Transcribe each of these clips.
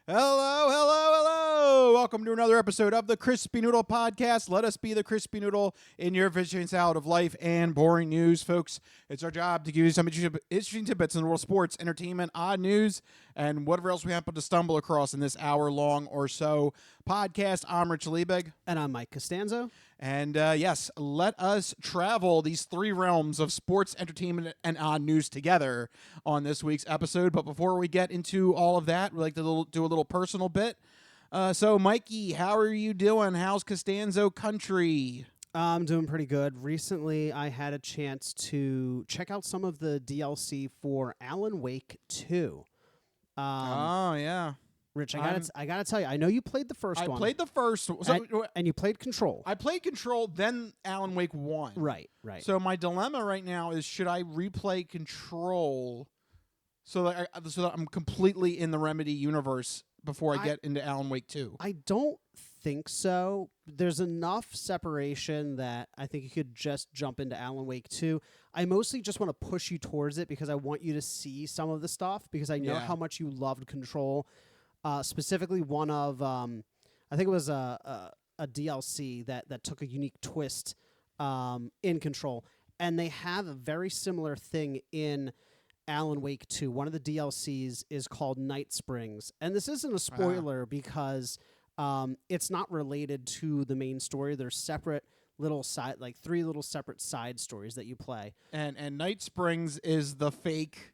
Hello, hello, hello. Welcome to another episode of the Crispy Noodle Podcast. Let us be the Crispy Noodle in your fishing salad of life and boring news, folks. It's our job to give you some interesting tidbits in the world of sports, entertainment, odd news, and whatever else we happen to stumble across in this hour-long or so podcast. I'm Rich Liebig. And I'm Mike Costanzo. And yes, let us travel these three realms of sports, entertainment, and odd news together on this week's episode. But before we get into all of that, we'd like to do a little personal bit. So, Mikey, how are you doing? How's Costanzo country? I'm doing pretty good. Recently, I had a chance to check out some of the DLC for Alan Wake 2. Oh, yeah. Rich, I gotta tell you, I know you played the first one. I played the first one. And you played Control. I played Control, then Alan Wake 1. Right. So my dilemma right now is, should I replay Control so that I'm completely in the Remedy universe before I get into Alan Wake 2? I don't think so. There's enough separation that I think you could just jump into Alan Wake 2. I mostly just want to push you towards it because I want you to see some of the stuff because I know how much you loved Control. Specifically, one of I think it was a DLC that took a unique twist in Control, and they have a very similar thing in Alan Wake 2. One of the DLCs is called Night Springs, and this isn't a spoiler because it's not related to the main story. There's separate little three little separate side stories that you play. And Night Springs is the fake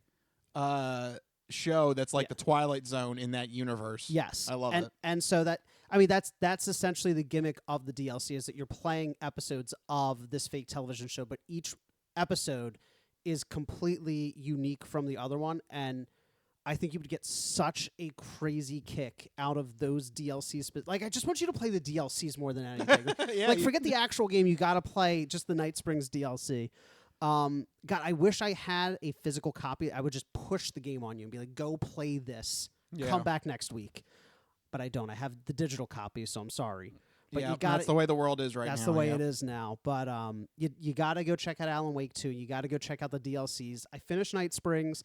show that's like the Twilight Zone in that universe. Yes. I love it. And so that's essentially the gimmick of the DLC is that you're playing episodes of this fake television show, but each episode is completely unique from the other one, and I think you would get such a crazy kick out of those DLCs. Like, I just want you to play the DLCs more than anything. Forget the actual game. You got to play just the Night Springs DLC. God, I wish I had a physical copy. I would just push the game on you and be like, go play this. Yeah. Come back next week. But I don't. I have the digital copy, so I'm sorry. But that's the way the world is right now. That's the way it is now. But you got to go check out Alan Wake 2. You got to go check out the DLCs. I finished Night Springs.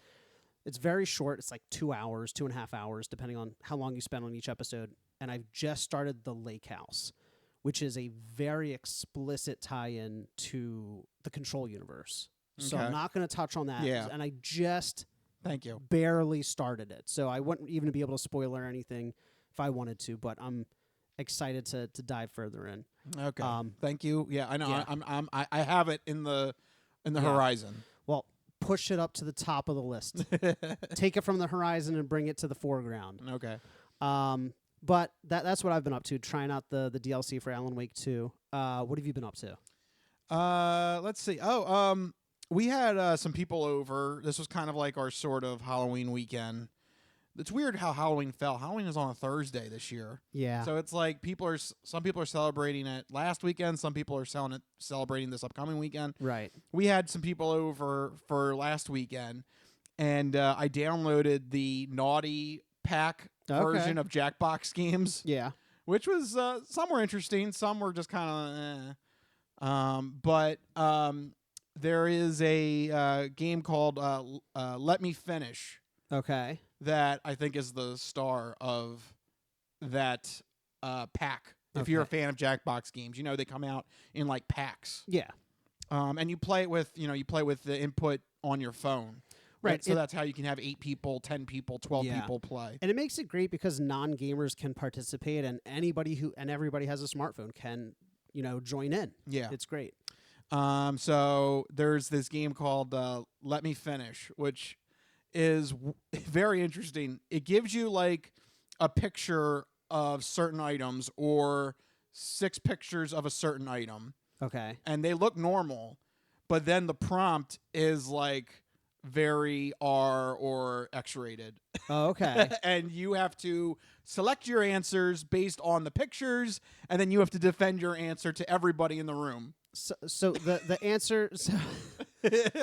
It's very short. It's like 2 hours, 2.5 hours, depending on how long you spend on each episode. And I've just started The Lake House, which is a very explicit tie-in to the Control universe. Okay. So I'm not going to touch on that. Yeah. And I just Thank you. barely started it. So I wouldn't even be able to spoiler anything if I wanted to, but I'm excited to dive further in. Okay. Thank you. Yeah, I know. Yeah. I have it in the horizon. Well, push it up to the top of the list. Take it from the horizon and bring it to the foreground. Okay. But that's what I've been up to, trying out the DLC for Alan Wake 2. What have you been up to? Let's see. We had some people over. This was kind of like our sort of Halloween weekend. It's weird how Halloween fell. Halloween is on a Thursday this year. Yeah. So it's like some people are celebrating it last weekend. Some people are celebrating this upcoming weekend. Right. We had some people over for last weekend, and I downloaded the Naughty Pack version of Jackbox games. Yeah. Which was some were interesting, some were just kind of but there is a game called Let Me Finish. Okay. That I think is the star of that pack. If you're a fan of Jackbox games, they come out in like packs. Yeah. And you play it with, the input on your phone. Right. So that's how you can have 8 people, 10 people, 12 people play. And it makes it great because non-gamers can participate, and everybody has a smartphone can, join in. Yeah. It's great. So there's this game called Let Me Finish, which is very interesting. It gives you like a picture of certain items or 6 pictures of a certain item. Okay. And they look normal, but then the prompt is like very R or X-rated. Oh, okay. And you have to select your answers based on the pictures, and then you have to defend your answer to everybody in the room. So the answer.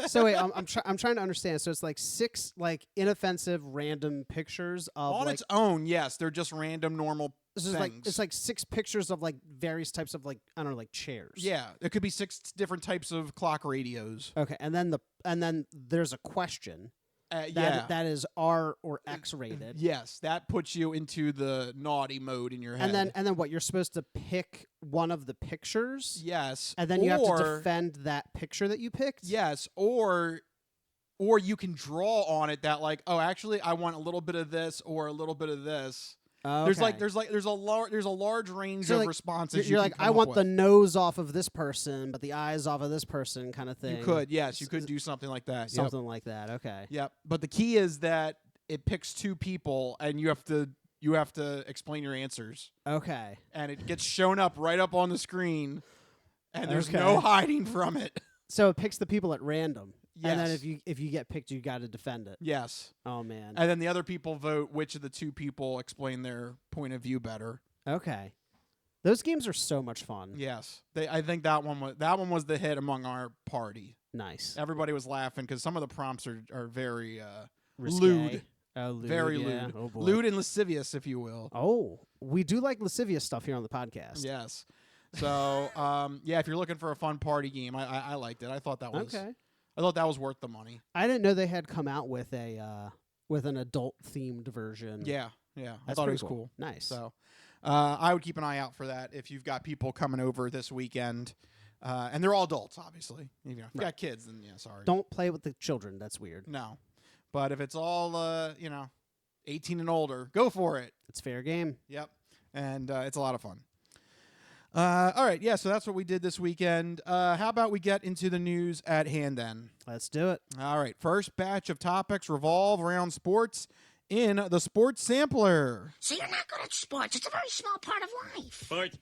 So wait, I'm trying to understand. So it's like 6 like inoffensive random pictures of on its own. Yes, they're just random normal things. It's like 6 pictures of like various types of like I don't know like chairs. Yeah, it could be 6 different types of clock radios. Okay, and then there's a question. that is R or X rated. Yes, that puts you into the naughty mode in your head. And then what? You're supposed to pick one of the pictures. Yes, And then you have to defend that picture that you picked. Yes, or you can draw on it that like, oh, actually, I want a little bit of this or a little bit of this. Okay. There's a large range of responses. You're like, I want the nose off of this person, but the eyes off of this person, kind of thing. You could, yes, you could do something like that. Something like that. Okay. Yep. But the key is that it picks two people, and you have to explain your answers. Okay. And it gets shown up right up on the screen, and there's no hiding from it. So it picks the people at random. Yes. And then if you get picked, you got to defend it. Yes. Oh man. And then the other people vote which of the two people explain their point of view better. Okay. Those games are so much fun. Yes. I think that one was the hit among our party. Nice. Everybody was laughing because some of the prompts are very Risque. lewd. Oh, lewd. Very yeah. lewd. Oh, boy. Lewd and lascivious, if you will. Oh, we do like lascivious stuff here on the podcast. Yes. So, if you're looking for a fun party game, I liked it. I thought that was okay. I thought that was worth the money. I didn't know they had come out with an adult themed version. Yeah. I thought it was cool. Nice. So, I would keep an eye out for that if you've got people coming over this weekend, and they're all adults, obviously. If you got kids, then sorry. Don't play with the children. That's weird. No, but if it's all 18 and older, go for it. It's fair game. Yep, and it's a lot of fun. All right, so that's what we did this weekend. How about we get into the news at hand then? Let's do it. All right, first batch of topics revolve around sports in the Sports Sampler. So you're not good at sports. It's a very small part of life. Sports.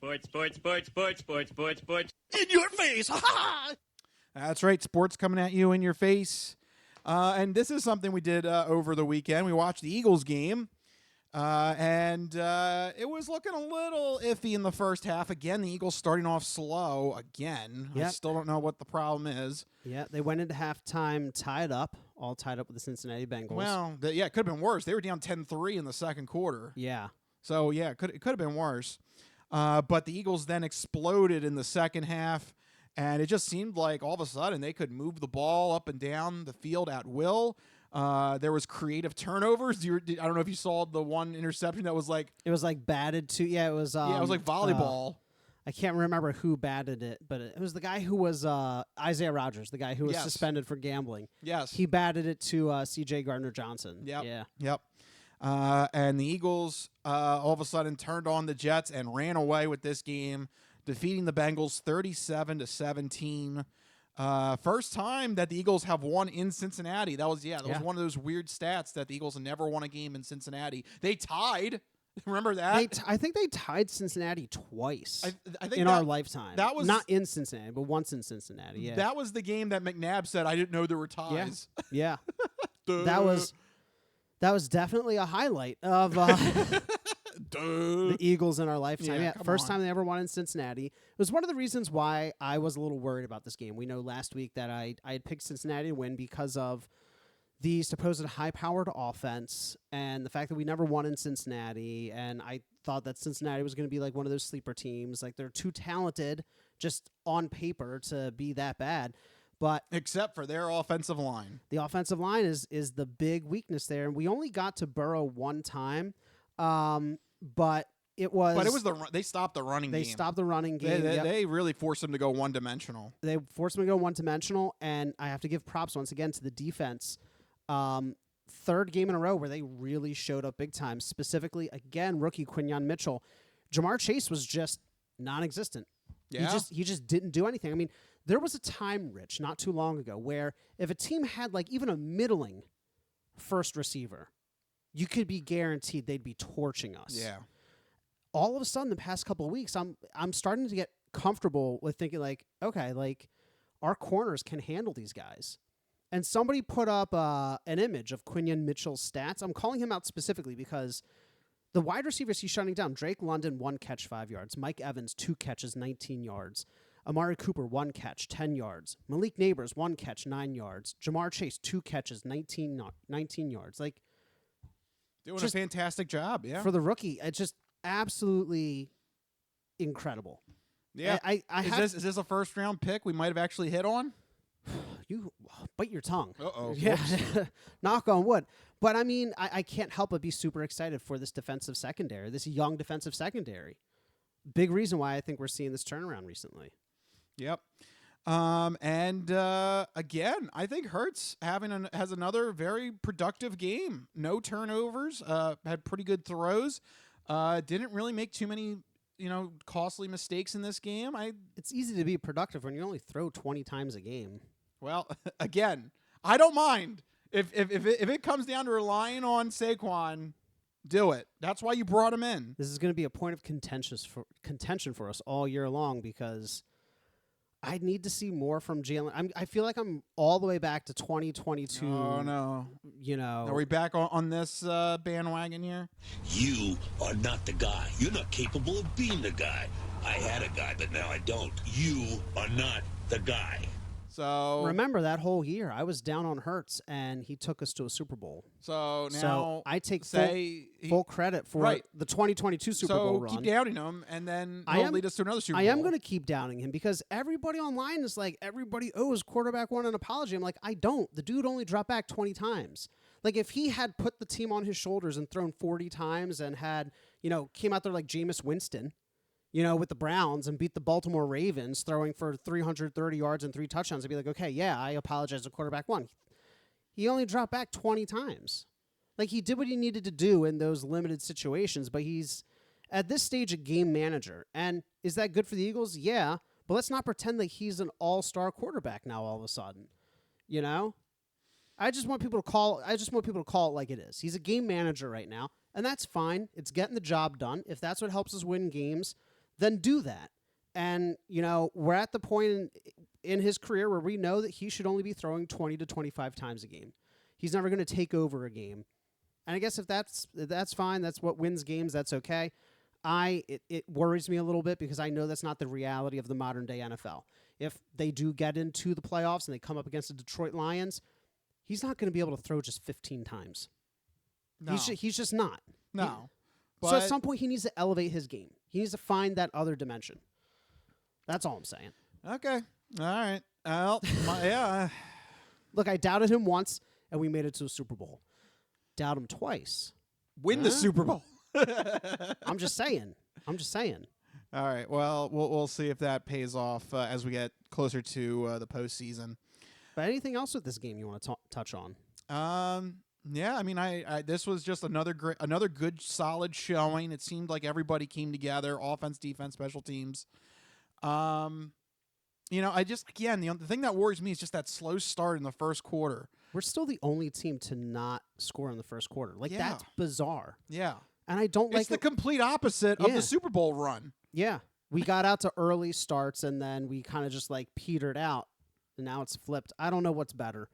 In your face. Ha ha! That's right, sports coming at you in your face. And this is something we did over the weekend. We watched the Eagles game. And it was looking a little iffy in the first half. Again, the Eagles starting off slow again. Yep. I still don't know what the problem is. Yeah, they went into halftime all tied up with the Cincinnati Bengals. Well, it could have been worse. They were down 10-3 in the second quarter. Yeah. So, it could have been worse. But the Eagles then exploded in the second half, and it just seemed like all of a sudden they could move the ball up and down the field at will. There was creative turnovers. I don't know if you saw the one interception that was like... It was like batted to... Yeah, it was... it was like volleyball. I can't remember who batted it, but it was the guy who was Isaiah Rodgers, the guy who was suspended for gambling. Yes. He batted it to C.J. Gardner-Johnson. Yep. Yeah. Yep. And the Eagles all of a sudden turned on the Jets and ran away with this game, defeating the Bengals 37-17. First time that the Eagles have won in Cincinnati. That was one of those weird stats that the Eagles have never won a game in Cincinnati. They tied. Remember that? I think they tied Cincinnati twice I think in our lifetime. That was not in Cincinnati, but once in Cincinnati. Yeah, that was the game that McNabb said, "I didn't know there were ties." Yeah. That was definitely a highlight of the Eagles in our lifetime. Yeah, first time they ever won in Cincinnati. It was one of the reasons why I was a little worried about this game. We know last week that I had picked Cincinnati to win because of the supposed high-powered offense and the fact that we never won in Cincinnati. And I thought that Cincinnati was going to be like one of those sleeper teams. Like, they're too talented just on paper to be that bad. But except for their offensive line. The offensive line is the big weakness there. And we only got to Burrow one time. But it was they stopped the running game. They stopped the running game. They really forced them to go one-dimensional. They forced them to go one-dimensional, and I have to give props once again to the defense. Third game in a row where they really showed up big time. Specifically, again, rookie Quinyon Mitchell. Jamar Chase was just non-existent. Yeah. He just didn't do anything. I mean, there was a time, Rich, not too long ago, where if a team had like even a middling first receiver, you could be guaranteed they'd be torching us. Yeah. All of a sudden, the past couple of weeks, I'm starting to get comfortable with thinking like, okay, like our corners can handle these guys. And somebody put up an image of Quinyon Mitchell's stats. I'm calling him out specifically because the wide receivers he's shutting down: Drake London, 1 catch, 5 yards; Mike Evans, 2 catches, 19 yards; Amari Cooper, 1 catch, 10 yards; Malik Neighbors, 1 catch, 9 yards; Jamar Chase, 2 catches, 19 yards. Like, doing a fantastic job, yeah. For the rookie, it's just absolutely incredible. Yeah. Is this a first-round pick we might have actually hit on? you bite your tongue. Uh-oh. Yeah, knock on wood. But I mean, I can't help but be super excited for this defensive secondary, this young defensive secondary. Big reason why I think we're seeing this turnaround recently. Yep. And again, I think Hurts has another very productive game. No turnovers. Had pretty good throws. Didn't really make too many, costly mistakes in this game. It's easy to be productive when you only throw 20 times a game. Well, again, I don't mind if it comes down to relying on Saquon. Do it. That's why you brought him in. This is going to be a point of contention for us all year long because I need to see more from Jalen. I feel like I'm all the way back to 2022. Oh, no. Are we back on this bandwagon here? You are not the guy. You're not capable of being the guy. I had a guy, but now I don't. You are not the guy. So remember that whole year, I was down on Hurts, and he took us to a Super Bowl. So now so I take full credit for the 2022 Super Bowl run. So keep downing him, and then he'll lead us to another Super Bowl. I am going to keep downing him because everybody online is like, everybody owes quarterback one an apology. I'm like, I don't. The dude only dropped back 20 times. Like, if he had put the team on his shoulders and thrown 40 times and had, came out there like Jameis Winston, with the Browns and beat the Baltimore Ravens throwing for 330 yards and 3 touchdowns, I'd be like, okay, yeah, I apologize to quarterback one. He only dropped back 20 times. Like, he did what he needed to do in those limited situations, but he's, at this stage, a game manager. And is that good for the Eagles? Yeah, but let's not pretend that he's an all-star quarterback now all of a sudden. I just want people to call it like it is. He's a game manager right now, and that's fine. It's getting the job done. If that's what helps us win games, then do that. And, we're at the point in his career where we know that he should only be throwing 20 to 25 times a game. He's never going to take over a game. And I guess if that's fine, that's what wins games, that's okay. It worries me a little bit because I know that's not the reality of the modern day NFL. If they do get into the playoffs and they come up against the Detroit Lions, he's not going to be able to throw just 15 times. No. He's just not. No. So at some point, he needs to elevate his game. He needs to find that other dimension. That's all I'm saying. Okay. All right. Well, yeah. Look, I doubted him once, and we made it to a Super Bowl. Doubt him twice. Win the Super Bowl. I'm just saying. All right. Well, we'll see if that pays off as we get closer to the postseason. But anything else with this game you want to touch on? Yeah, I mean, I this was just another good, solid showing. It seemed like everybody came together: offense, defense, special teams. The thing that worries me is just that slow start in the first quarter. We're still the only team to not score in the first quarter. That's bizarre. Yeah, and I don't like it's the complete opposite of the Super Bowl run. Yeah, we got out to early starts and then we kind of just petered out, and now it's flipped. I don't know what's better.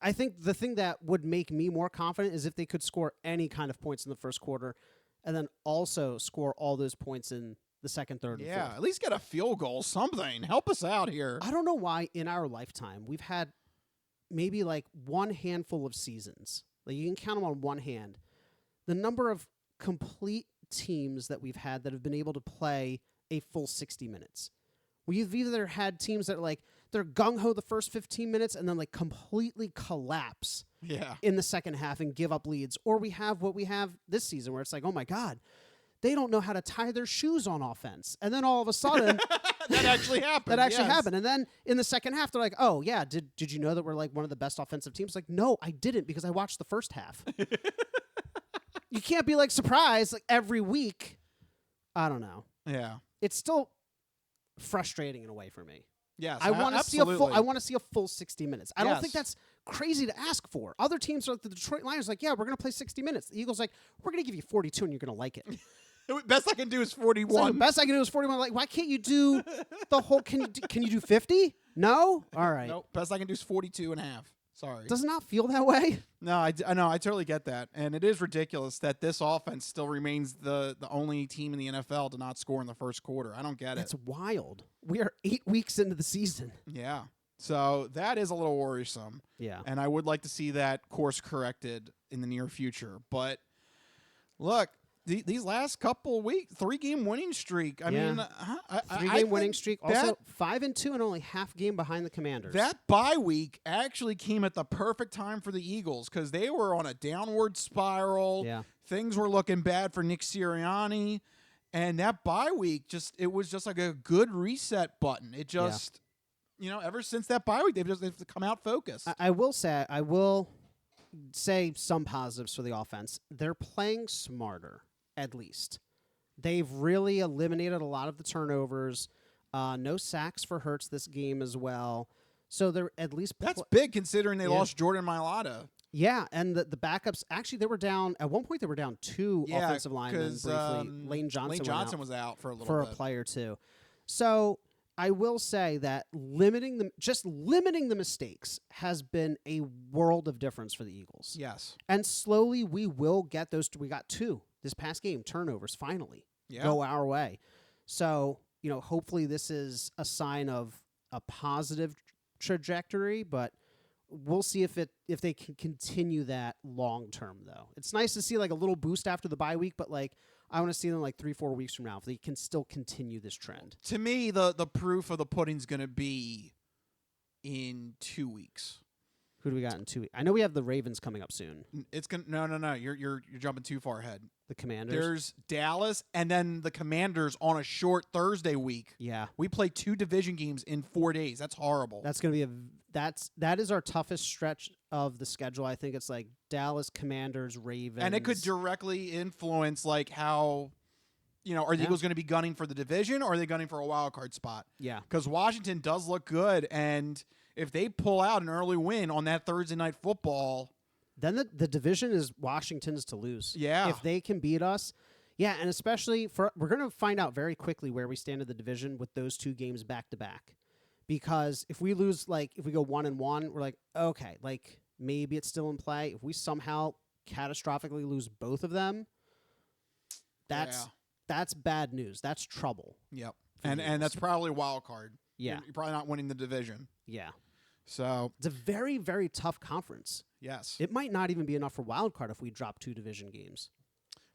I think the thing that would make me more confident is if they could score any kind of points in the first quarter and then also score all those points in the second, third, and fourth. At least get a field goal, something. Help us out here. I don't know why in our lifetime we've had maybe one handful of seasons. You can count them on one hand. The number of complete teams that we've had that have been able to play a full 60 minutes. We've either had teams that are they're gung-ho the first 15 minutes and then completely collapse in the second half and give up leads. Or we have what we have this season where it's oh my God, they don't know how to tie their shoes on offense. And then all of a sudden... that actually happened. happened. And then in the second half, they're oh yeah, did you know that we're one of the best offensive teams? No, I didn't because I watched the first half. You can't be surprised every week. I don't know. Yeah. It's still frustrating in a way for me. Yes, I want to see a full 60 minutes. I don't think that's crazy to ask for. Other teams like the Detroit Lions yeah, we're going to play 60 minutes. The Eagles we're going to give you 42 and you're going to like it. Best I can do is 41. Best I can do is 41. Why can't you do the whole can you do 50? No? All right. Nope. Best I can do is 42 and a half. Sorry. Does it not feel that way? No, I know. I totally get that. And it is ridiculous that this offense still remains the only team in the NFL to not score in the first quarter. I don't get it. It's wild. We are 8 weeks into the season. Yeah. So that is a little worrisome. Yeah. And I would like to see that course corrected in the near future. But look, these last couple weeks, 3-game winning streak. I mean, 3-game winning streak. Also 5-2 and only half game behind the Commanders. That bye week actually came at the perfect time for the Eagles because they were on a downward spiral. Yeah. Things were looking bad for Nick Sirianni. And that bye week, it was just like a good reset button. It just, ever since that bye week, they've come out focused. I will say some positives for the offense. They're playing smarter, at least. They've really eliminated a lot of the turnovers. No sacks for Hurts this game as well. So they're at least... That's big considering they lost Jordan Mailata. Yeah, and the backups, actually, they were down... At one point, they were down 2 offensive linemen briefly. Lane Johnson was out for a little for bit. A play or two. So I will say that limiting the mistakes has been a world of difference for the Eagles. Yes. And slowly we will get those. We got 2 this past game, turnovers finally go our way. So, hopefully this is a sign of a positive trajectory, but we'll see if they can continue that long term though. It's nice to see like a little boost after the bye week, but like I want to see them like 3-4 weeks from now if they can still continue this trend. To me, the proof of the pudding's going to be in 2 weeks. Who do we got in 2 weeks? I know we have the Ravens coming up soon. It's gonna no. You're jumping too far ahead. The Commanders. There's Dallas and then the Commanders on a short Thursday week. Yeah. We play 2 division games in 4 days. That's horrible. That's going to be that is our toughest stretch of the schedule. I think it's like Dallas, Commanders, Ravens. And it could directly influence like how are the Eagles going to be gunning for the division or are they gunning for a wild card spot? Yeah. Cuz Washington does look good and if they pull out an early win on that Thursday night football, then the division is Washington's to lose. Yeah. If they can beat us. Yeah, and especially we're going to find out very quickly where we stand in the division with those 2 games back to back. Because if we lose, if we go 1-1, we're like, okay, maybe it's still in play. If we somehow catastrophically lose both of them, that's bad news. That's trouble. Yep. And that's probably a wild card. Yeah. You're probably not winning the division. Yeah. So it's a very, very tough conference. Yes. It might not even be enough for wild card if we drop 2 division games.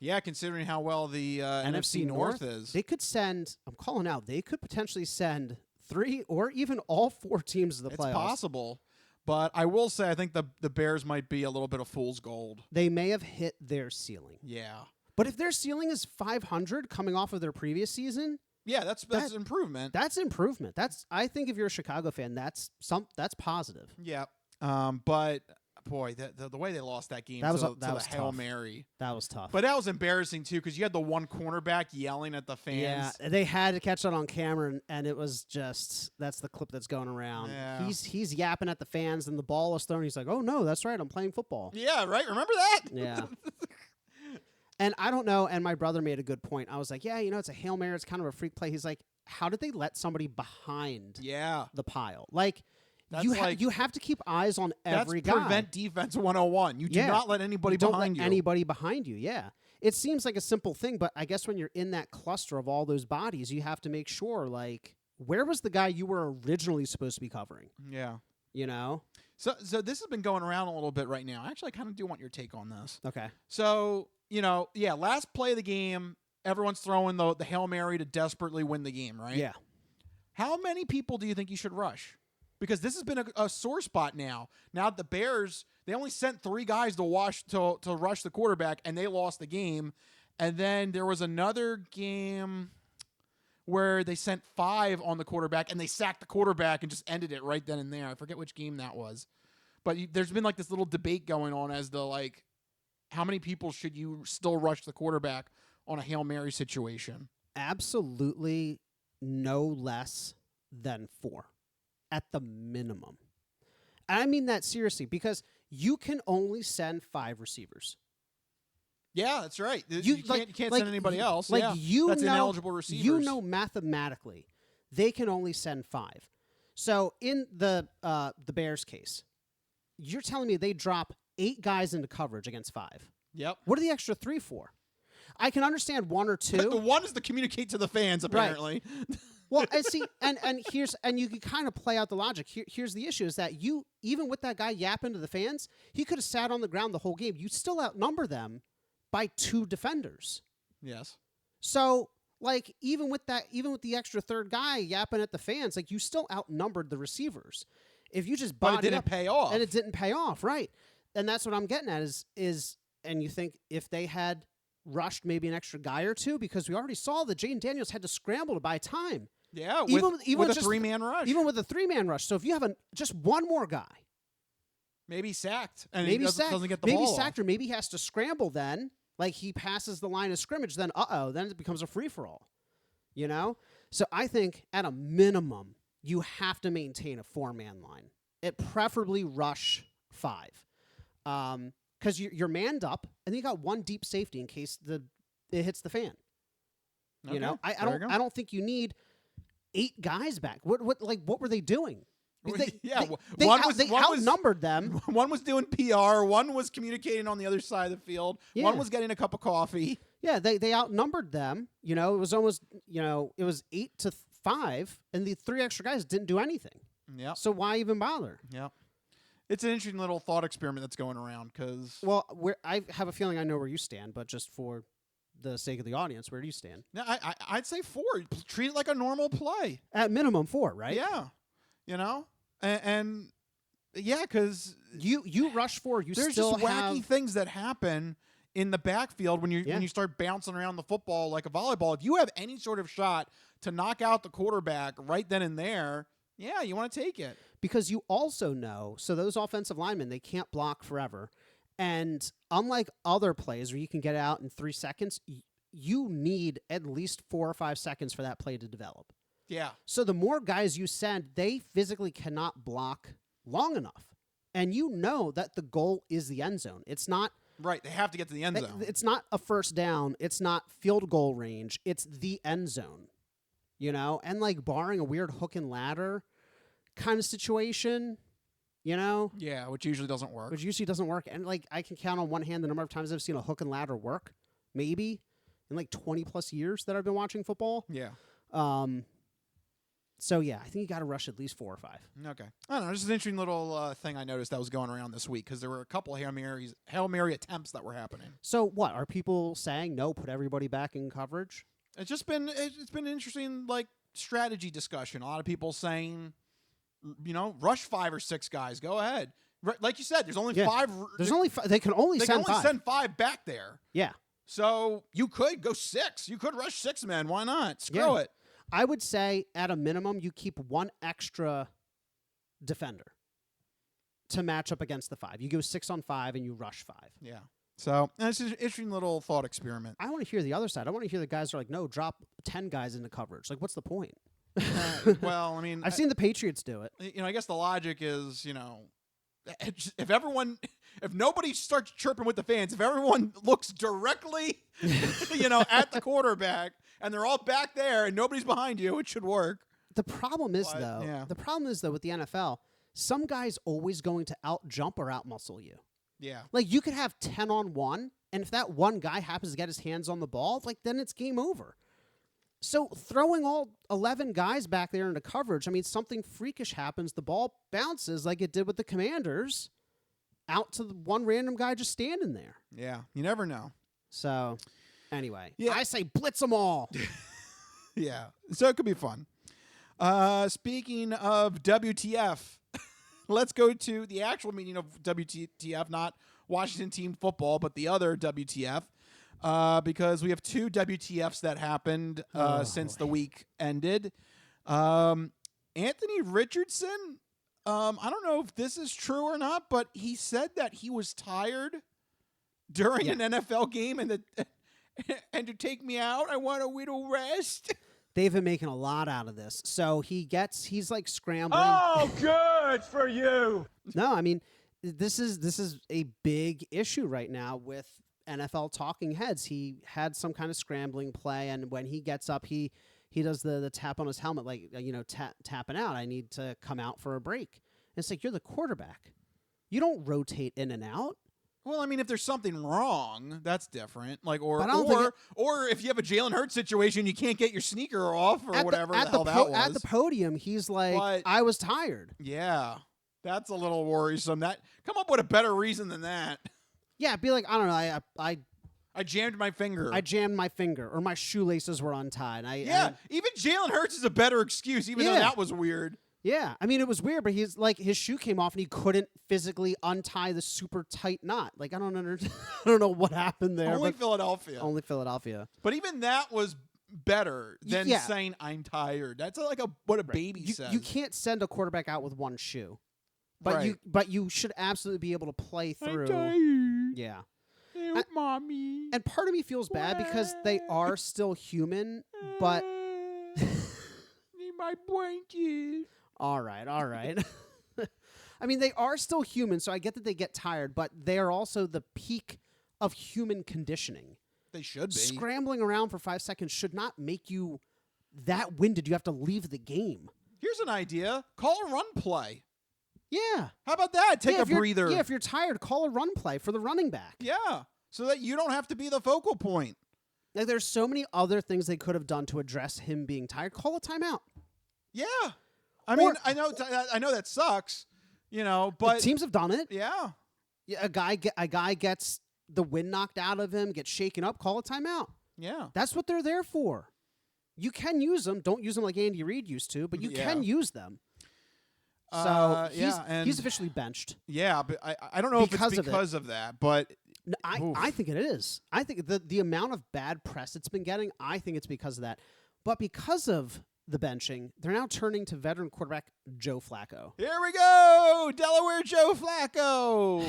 Yeah, considering how well the NFC North is. They could send, I'm calling out, they could potentially send 3 or even all 4 teams to the playoffs. It's possible. But I will say I think the Bears might be a little bit of fool's gold. They may have hit their ceiling. Yeah. But if their ceiling is 500 coming off of their previous season, yeah, that's improvement. That's improvement. I think if you're a Chicago fan, that's positive. Yeah. But boy, the way they lost that game to the Hail Mary. That was tough. But that was embarrassing too because you had the one cornerback yelling at the fans. Yeah, they had to catch that on camera, and it was just that's the clip that's going around. Yeah. He's yapping at the fans, and the ball is thrown. He's like, "Oh no, that's right, I'm playing football." Yeah, right. Remember that? Yeah. And I don't know. And my brother made a good point. I was like, "Yeah, it's a Hail Mary. It's kind of a freak play." He's like, "How did they let somebody behind the pile? You have to keep eyes on every guy. Prevent defense 101. You do not let anybody behind you. Anybody behind you, yeah. It seems like a simple thing, but I guess when you're in that cluster of all those bodies, you have to make sure, where was the guy you were originally supposed to be covering? Yeah. So this has been going around a little bit right now. Actually, I kind of do want your take on this. Okay. So, last play of the game, everyone's throwing the Hail Mary to desperately win the game, right? Yeah. How many people do you think you should rush? Because this has been a sore spot now. Now the Bears, they only sent 3 guys to rush the quarterback, and they lost the game. And then there was another game where they sent 5 on the quarterback, and they sacked the quarterback and just ended it right then and there. I forget which game that was. But there's been this little debate going on as to how many people should you still rush the quarterback on a Hail Mary situation? Absolutely no less than 4 at the minimum. And I mean that seriously because you can only send 5 receivers. Yeah, that's right. You can't send anybody else. That's ineligible receivers. Mathematically, they can only send 5. So in the Bears case, you're telling me they drop 8 guys into coverage against 5. Yep. What are the extra 3 for? I can understand 1 or 2. The 1 is to communicate to the fans, apparently. Right. Well, and see, and you can kind of play out the logic. Here's the issue: is that you, even with that guy yapping to the fans, he could have sat on the ground the whole game. You still outnumber them by 2 defenders. Yes. So, like, even with the extra third guy yapping at the fans, like, you still outnumbered the receivers. If you just But it bodied didn't up, pay off. and it didn't pay off, right? And that's what I'm getting at is and you think if they had rushed maybe an extra guy or two, because we already saw that Jaden Daniels had to scramble to buy time. Yeah, Even with a just 3-man rush. Even with a 3-man rush. So if you have just one more guy, maybe sacked, and maybe he doesn't, sacked, doesn't get the maybe ball sacked, off. or maybe he has to scramble then. Like, he passes the line of scrimmage, then then it becomes a free-for-all. You know? So I think at a minimum, you have to maintain a 4-man line. It preferably rush 5. Because you're manned up, and then you got one deep safety in case it hits the fan. Okay, You know? I there you go. don't think you need 8 guys back. What were they doing? They outnumbered them. One was doing PR. One was communicating on the other side of the field. Yeah. One was getting a cup of coffee. Yeah, they outnumbered them. You know, it was almost, it was 8-5, and the 3 extra guys didn't do anything. Yeah. So why even bother? Yeah. It's an interesting little thought experiment that's going around because. Well, I have a feeling I know where you stand, but just for the sake of the audience, where do you stand? I'd say 4. Treat it like a normal play. At minimum 4, right? Yeah. You know? And yeah, because you rush 4, there's still just wacky things that happen in the backfield when you start bouncing around the football like a volleyball. If you have any sort of shot to knock out the quarterback right then and there, yeah, you want to take it. Because you also know, so those offensive linemen, they can't block forever. And unlike other plays where you can get out in 3 seconds, you need at least 4 or 5 seconds for that play to develop. Yeah. So the more guys you send, they physically cannot block long enough. And you know that the goal is the end zone. It's not... Right, they have to get to the end zone. It's not a first down. It's not field goal range. It's the end zone. You know? And, like, barring a weird hook and ladder kind of situation, you know? Yeah, which usually doesn't work. Which usually doesn't work. And, like, I can count on one hand the number of times I've seen a hook and ladder work, maybe, in, like, 20-plus years that I've been watching football. Yeah. So, yeah, I think you got to rush at least 4 or 5. Okay. I don't know. This is an interesting little thing I noticed that was going around this week because there were a couple Hail Mary attempts that were happening. So, what? Are people saying, no, put everybody back in coverage? It's been an interesting, like, strategy discussion. A lot of people saying, rush 5 or 6 guys. Go ahead. Like you said, there's only 5. There's only they can only send 5. Send 5 back there. Yeah. So you could go 6. You could rush 6 men. Why not? Screw it. I would say at a minimum you keep 1 extra defender to match up against the 5. You go 6 on 5 and you rush 5. Yeah. So it's an interesting little thought experiment. I want to hear the other side. I want to hear the guys who are like, no, drop 10 guys into coverage. Like, what's the point? Well, I mean, I've seen the Patriots do it. I guess the logic is, if nobody starts chirping with the fans, if everyone looks directly, at the quarterback and they're all back there and nobody's behind you, it should work. The problem is, though, with the NFL, some guy's always going to out-jump or out-muscle you. Yeah. Like, you could have 10 on 1, and if that one guy happens to get his hands on the ball, like, then it's game over. So throwing all 11 guys back there into coverage, I mean, something freakish happens. The ball bounces like it did with the Commanders out to the one random guy just standing there. Yeah, you never know. So, anyway, Yeah. I say blitz them all. Yeah, so it could be fun. Speaking of WTF, let's go to the actual meaning of WTF, not Washington team football, but the other WTF. Because we have 2 WTFs that happened since the week ended. Anthony Richardson, I don't know if this is true or not, but he said that he was tired during an NFL game and to take me out, I want a little rest. They've been making a lot out of this. So he's like scrambling. Oh, good for you. No, I mean, this is a big issue right now with NFL talking heads. He had some kind of scrambling play, and when he gets up, he does the tap on his helmet, like, tapping out. I need to come out for a break. And it's like, you're the quarterback. You don't rotate in and out. Well, I mean, if there's something wrong, that's different. Like, or if you have a Jalen Hurts situation, you can't get your sneaker off or whatever the hell that was. At the podium, he's like, I was tired. Yeah, that's a little worrisome. Come up with a better reason than that. Yeah, be like, I don't know, I jammed my finger. I jammed my finger, or my shoelaces were untied. Even Jalen Hurts is a better excuse, even though that was weird. Yeah, I mean, it was weird, but he's like, his shoe came off and he couldn't physically untie the super tight knot. Like, I don't understand. I don't know what happened there. Only Philadelphia. Only Philadelphia. But even that was better than saying I'm tired. That's like what a baby says. You can't send a quarterback out with one shoe, but Right. you should absolutely be able to play through. I'm tired. Yeah. Help, mommy. And part of me feels bad because they are still human, but Need my blanket. all right. I mean, they are still human, so I get that they get tired, but they are also the peak of human conditioning. They should be. Scrambling around for 5 seconds should not make you that winded. You have to leave the game. Here's an idea. Call a run play. Yeah. How about that? Take a if you're- breather. Yeah, if you're tired, call a run play for the running back. Yeah. So that you don't have to be the focal point. Like, there's so many other things they could have done to address him being tired. Call a timeout. Yeah. I mean, I know that sucks, but Teams have done it. yeah. Yeah, a guy gets the wind knocked out of him, gets shaken up. Call a timeout. Yeah. That's what they're there for. You can use them. Don't use them like Andy Reid used to, but you can use them. So he's officially benched. Yeah, but I don't know if it's because of that, but No, I think it is. I think the amount of bad press it's been getting, I think it's because of that. But because of the benching, they're now turning to veteran quarterback Joe Flacco. here we go, Delaware Joe Flacco.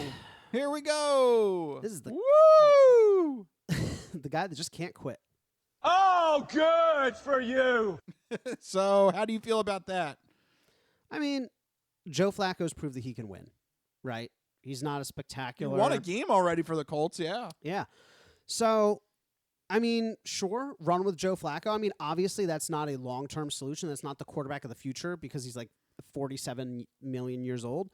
Here we go. This is the Woo! the guy that just can't quit. Oh, good for you. So, how do you feel about that? I mean, Joe Flacco's proved that he can win, right? He's not a You spectacular. won a game already for the Colts, yeah. Yeah. So, I mean, sure, run with Joe Flacco. I mean, obviously, that's not a long-term solution. That's not the quarterback of the future because he's like 47 million years old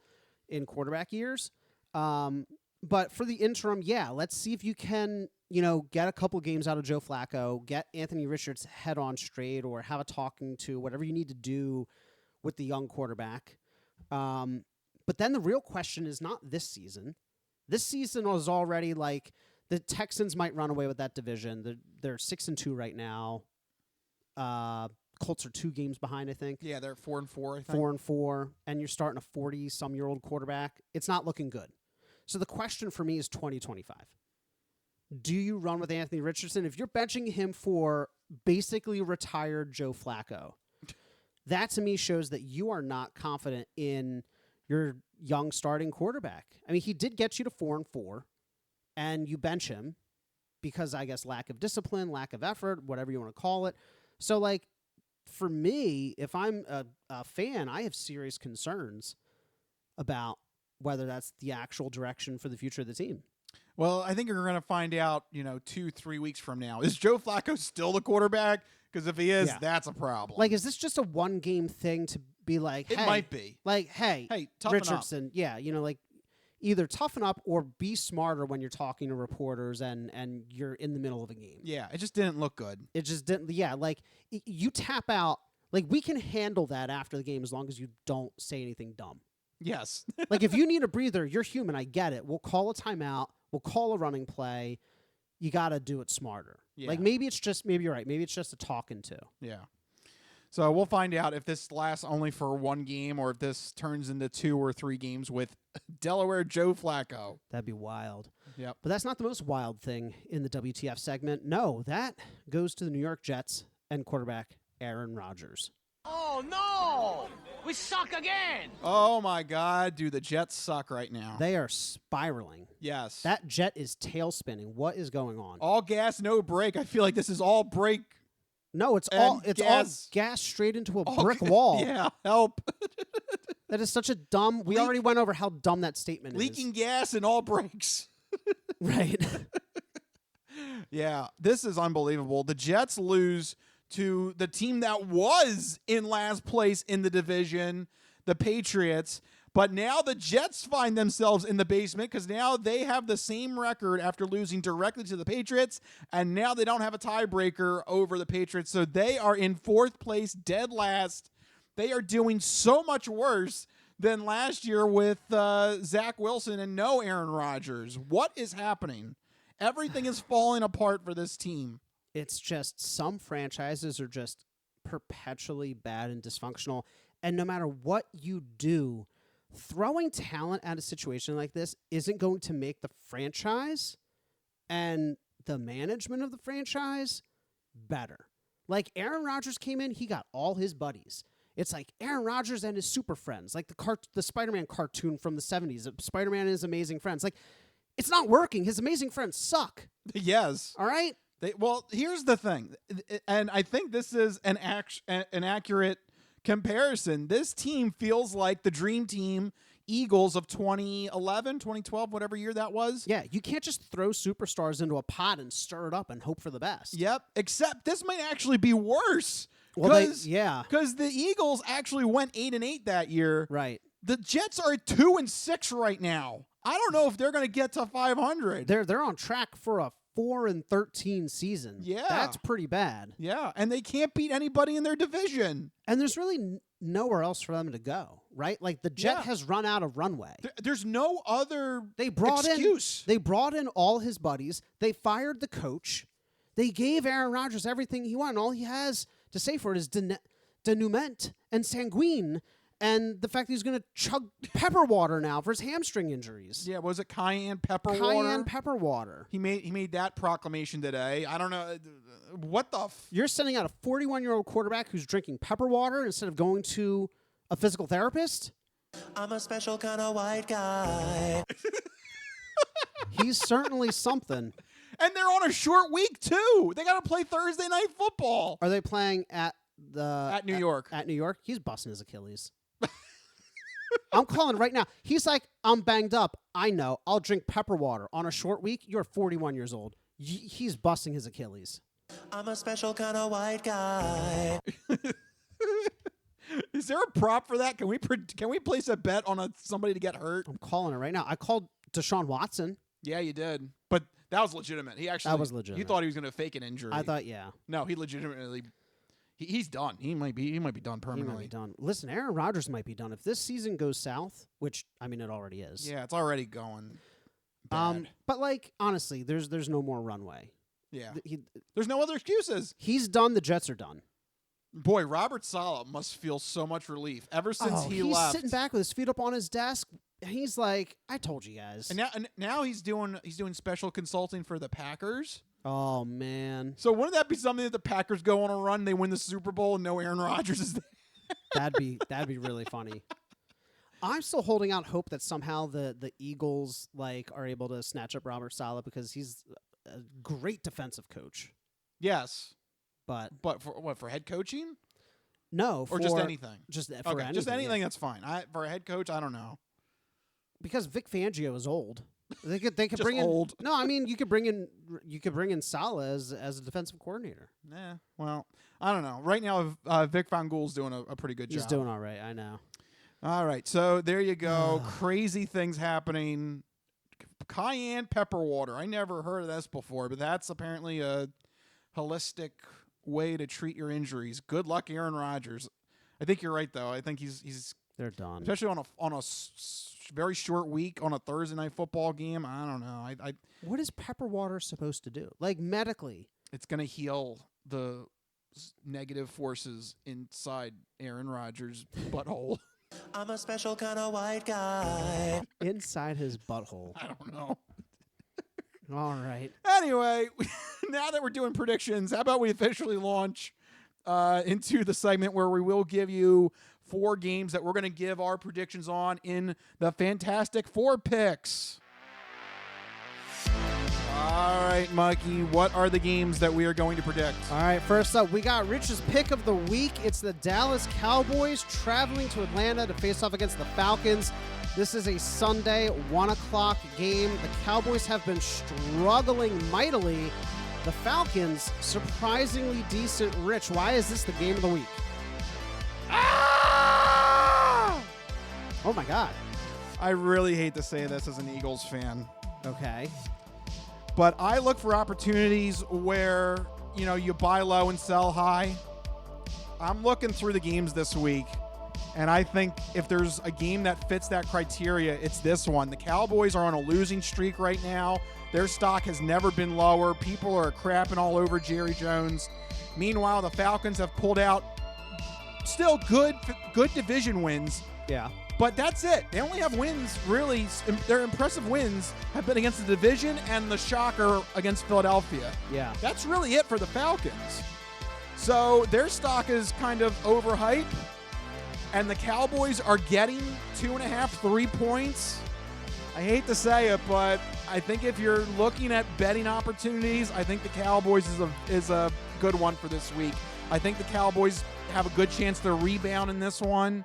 in quarterback years. But for the interim, yeah, let's see if you can, get a couple games out of Joe Flacco, get Anthony Richards head on straight, or have a talking to, whatever you need to do with the young quarterback. But then the real question is not this season. This season was already like the Texans might run away with that division. They're 6-2 right now. Colts are 2 games behind, I think. Yeah, they're 4-4, I think. 4-4, and you're starting a 40-some-year-old quarterback. It's not looking good. So the question for me is 2025. Do you run with Anthony Richardson? If you're benching him for basically retired Joe Flacco, that to me shows that you are not confident in your young starting quarterback. I mean, he did get you to 4-4, and you bench him because, I guess, lack of discipline, lack of effort, whatever you want to call it. So, like, for me, if I'm a fan, I have serious concerns about whether that's the actual direction for the future of the team. Well, I think you're going to find out, 2-3 weeks from now. Is Joe Flacco still the quarterback? Because if he is, that's a problem. Like, is this just a one-game thing to be like, it hey, might be. Like, hey toughen Richardson, like either toughen up or be smarter when you're talking to reporters and you're in the middle of a game. Yeah, it just didn't look good. It just didn't. Yeah, like you tap out. Like, we can handle that after the game as long as you don't say anything dumb. Yes. Like, if you need a breather, you're human. I get it. We'll call a timeout. We'll call a running play. You got to do it smarter. Yeah. Like, maybe you're right. Maybe it's just a talking to. Yeah. So we'll find out if this lasts only for one game or if this turns into 2 or 3 games with Delaware Joe Flacco. That'd be wild. Yep. But that's not the most wild thing in the WTF segment. No, that goes to the New York Jets and quarterback Aaron Rodgers. Oh, no! We suck again! Oh, my God. Dude, the Jets suck right now. They are spiraling. Yes. That jet is tail spinning. What is going on? All gas, no brake. I feel like this is all brake. No, it's And all gas. gas straight into a brick wall. Yeah, help. That is such a dumb. We already went over how dumb that statement Leaking is. gas and all brakes. Right. Yeah, this is unbelievable. The Jets lose to the team that was in last place in the division, the Patriots. But now the Jets find themselves in the basement because now they have the same record after losing directly to the Patriots, and now they don't have a tiebreaker over the Patriots. So they are in 4th place, dead last. They are doing so much worse than last year with Zach Wilson and no Aaron Rodgers. What is happening? Everything is falling apart for this team. It's just some franchises are just perpetually bad and dysfunctional. And no matter what you do, throwing talent at a situation like this isn't going to make the franchise and the management of the franchise better. Like Aaron Rodgers came in, he got all his buddies. It's like Aaron Rodgers and his super friends, like the Spider-Man cartoon from the 70s. Spider-Man and his amazing friends. Like, it's not working. His amazing friends suck. Yes. All right? Well, here's the thing, and I think this is an accurate comparison. This team feels like the dream team Eagles of 2011, 2012, whatever year that was. Yeah, you can't just throw superstars into a pot and stir it up and hope for the best. Yep, except this might actually be worse. Well, Because the Eagles actually went 8-8 that year. Right. The Jets are at 2-6 right now. I don't know if they're going to get to 500. They're on track for a 4-13 season. Yeah. That's pretty bad. Yeah, and they can't beat anybody in their division. And there's really nowhere else for them to go, right? Like the Jet has run out of runway. There's no other excuse. They brought in all his buddies. They fired the coach. They gave Aaron Rodgers everything he wanted. All he has to say for it is denouement and sanguine, and the fact that he's going to chug pepper water now for his hamstring injuries. Yeah, was it Cayenne pepper water? Cayenne pepper water. He made that proclamation today. I don't know what the. You're sending out a 41-year-old quarterback who's drinking pepper water instead of going to a physical therapist? I'm a special kind of white guy. He's certainly something. And they're on a short week too. They got to play Thursday night football. Are they playing at New York? At New York, he's busting his Achilles. I'm calling right now. He's like, I'm banged up. I know. I'll drink pepper water on a short week. You're 41 years old. He's busting his Achilles. I'm a special kind of white guy. Is there a prop for that? Can we place a bet on somebody to get hurt? I'm calling it right now. I called Deshaun Watson. Yeah, you did. But that was legitimate. That was legitimate. He thought he was going to fake an injury. I thought, yeah. No, he legitimately. He's done. He might be done permanently. He might be done. Listen, Aaron Rodgers might be done if this season goes south, which I mean it already is. Yeah, it's already going bad. But like honestly, there's no more runway. Yeah. There's no other excuses. He's done. The Jets are done. Boy, Robert Saleh must feel so much relief ever since he left. He's sitting back with his feet up on his desk. He's like, I told you guys. And now he's doing special consulting for the Packers. Oh man! So wouldn't that be something that the Packers go on a run, they win the Super Bowl, and no Aaron Rodgers is there? That'd be really funny. I'm still holding out hope that somehow the Eagles are able to snatch up Robert Saleh because he's a great defensive coach. Yes, but for head coaching? No, or just anything. Just anything. That's fine. For a head coach, I don't know. Because Vic Fangio is old. They could just bring in old. No, I mean you could bring in Saleh as a defensive coordinator. Yeah, well, I don't know. Right now, Vic Fangio's doing a pretty good job. He's doing all right. I know. All right, so there you go. Crazy things happening. Cayenne pepper water. I never heard of this before, but that's apparently a holistic way to treat your injuries. Good luck, Aaron Rodgers. I think you're right, though. I think he's they're done, especially on a very short week on a Thursday night football game. I don't know. What is pepper water supposed to do? Like medically, it's going to heal the negative forces inside Aaron Rodgers' butthole. I'm a special kind of white guy. Inside his butthole. I don't know. All right. Anyway, now that we're doing predictions, how about we officially launch into the segment where we will give you 4 games that we're going to give our predictions on in the Fantastic Four picks. All right, Mikey, what are the games that we are going to predict? All right, first up, we got Rich's pick of the week. It's the Dallas Cowboys traveling to Atlanta to face off against the Falcons. This is a Sunday 1 o'clock game. The Cowboys have been struggling mightily. The Falcons, surprisingly decent. Rich, why is this the game of the week? Ah! Oh, my God. I really hate to say this as an Eagles fan. Okay. But I look for opportunities where, you buy low and sell high. I'm looking through the games this week, And I think if there's a game that fits that criteria, it's this one. The Cowboys are on a losing streak right now. Their stock has never been lower. People are crapping all over Jerry Jones. Meanwhile, the Falcons have pulled out still good division wins. Yeah. But that's it. They only have wins, really. Their impressive wins have been against the division and the shocker against Philadelphia. Yeah. That's really it for the Falcons. So their stock is kind of overhyped. And the Cowboys are getting 2.5, 3 points. I hate to say it, but I think if you're looking at betting opportunities, I think the Cowboys is a good one for this week. I think the Cowboys have a good chance to rebound in this one.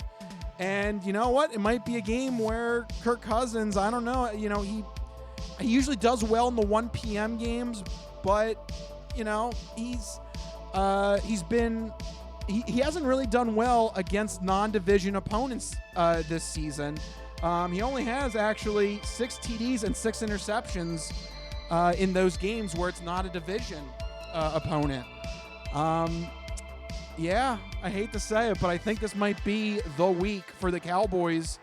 And you know what? It might be a game where Kirk Cousins, I don't know, he usually does well in the 1 p.m. games, but he hasn't really done well against non-division opponents this season. He only has actually 6 TDs and 6 interceptions in those games where it's not a division opponent. Yeah, I hate to say it, but I think this might be the week for the Cowboys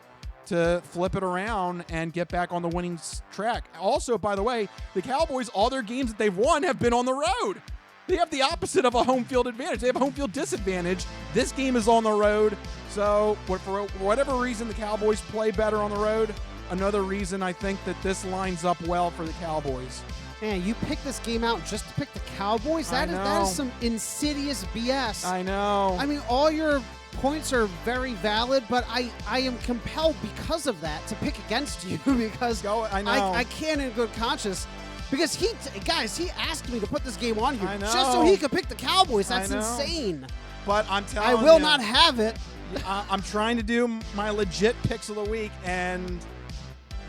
to flip it around and get back on the winning track. Also, by the way, the Cowboys, all their games that they've won have been on the road. They have the opposite of a home field advantage. They have a home field disadvantage. This game is on the road. So for whatever reason, the Cowboys play better on the road. Another reason I think that this lines up well for the Cowboys. Man, you picked this game out just to pick the Cowboys? That is some insidious BS. I know. I mean, all your points are very valid, but I am compelled because of that to pick against you because I know. I can't in good conscience. Because he asked me to put this game on here I know. just so he could pick the Cowboys. That's I know. insane. But I'm telling I you. will not have it. I'm trying to do my legit picks of the week, and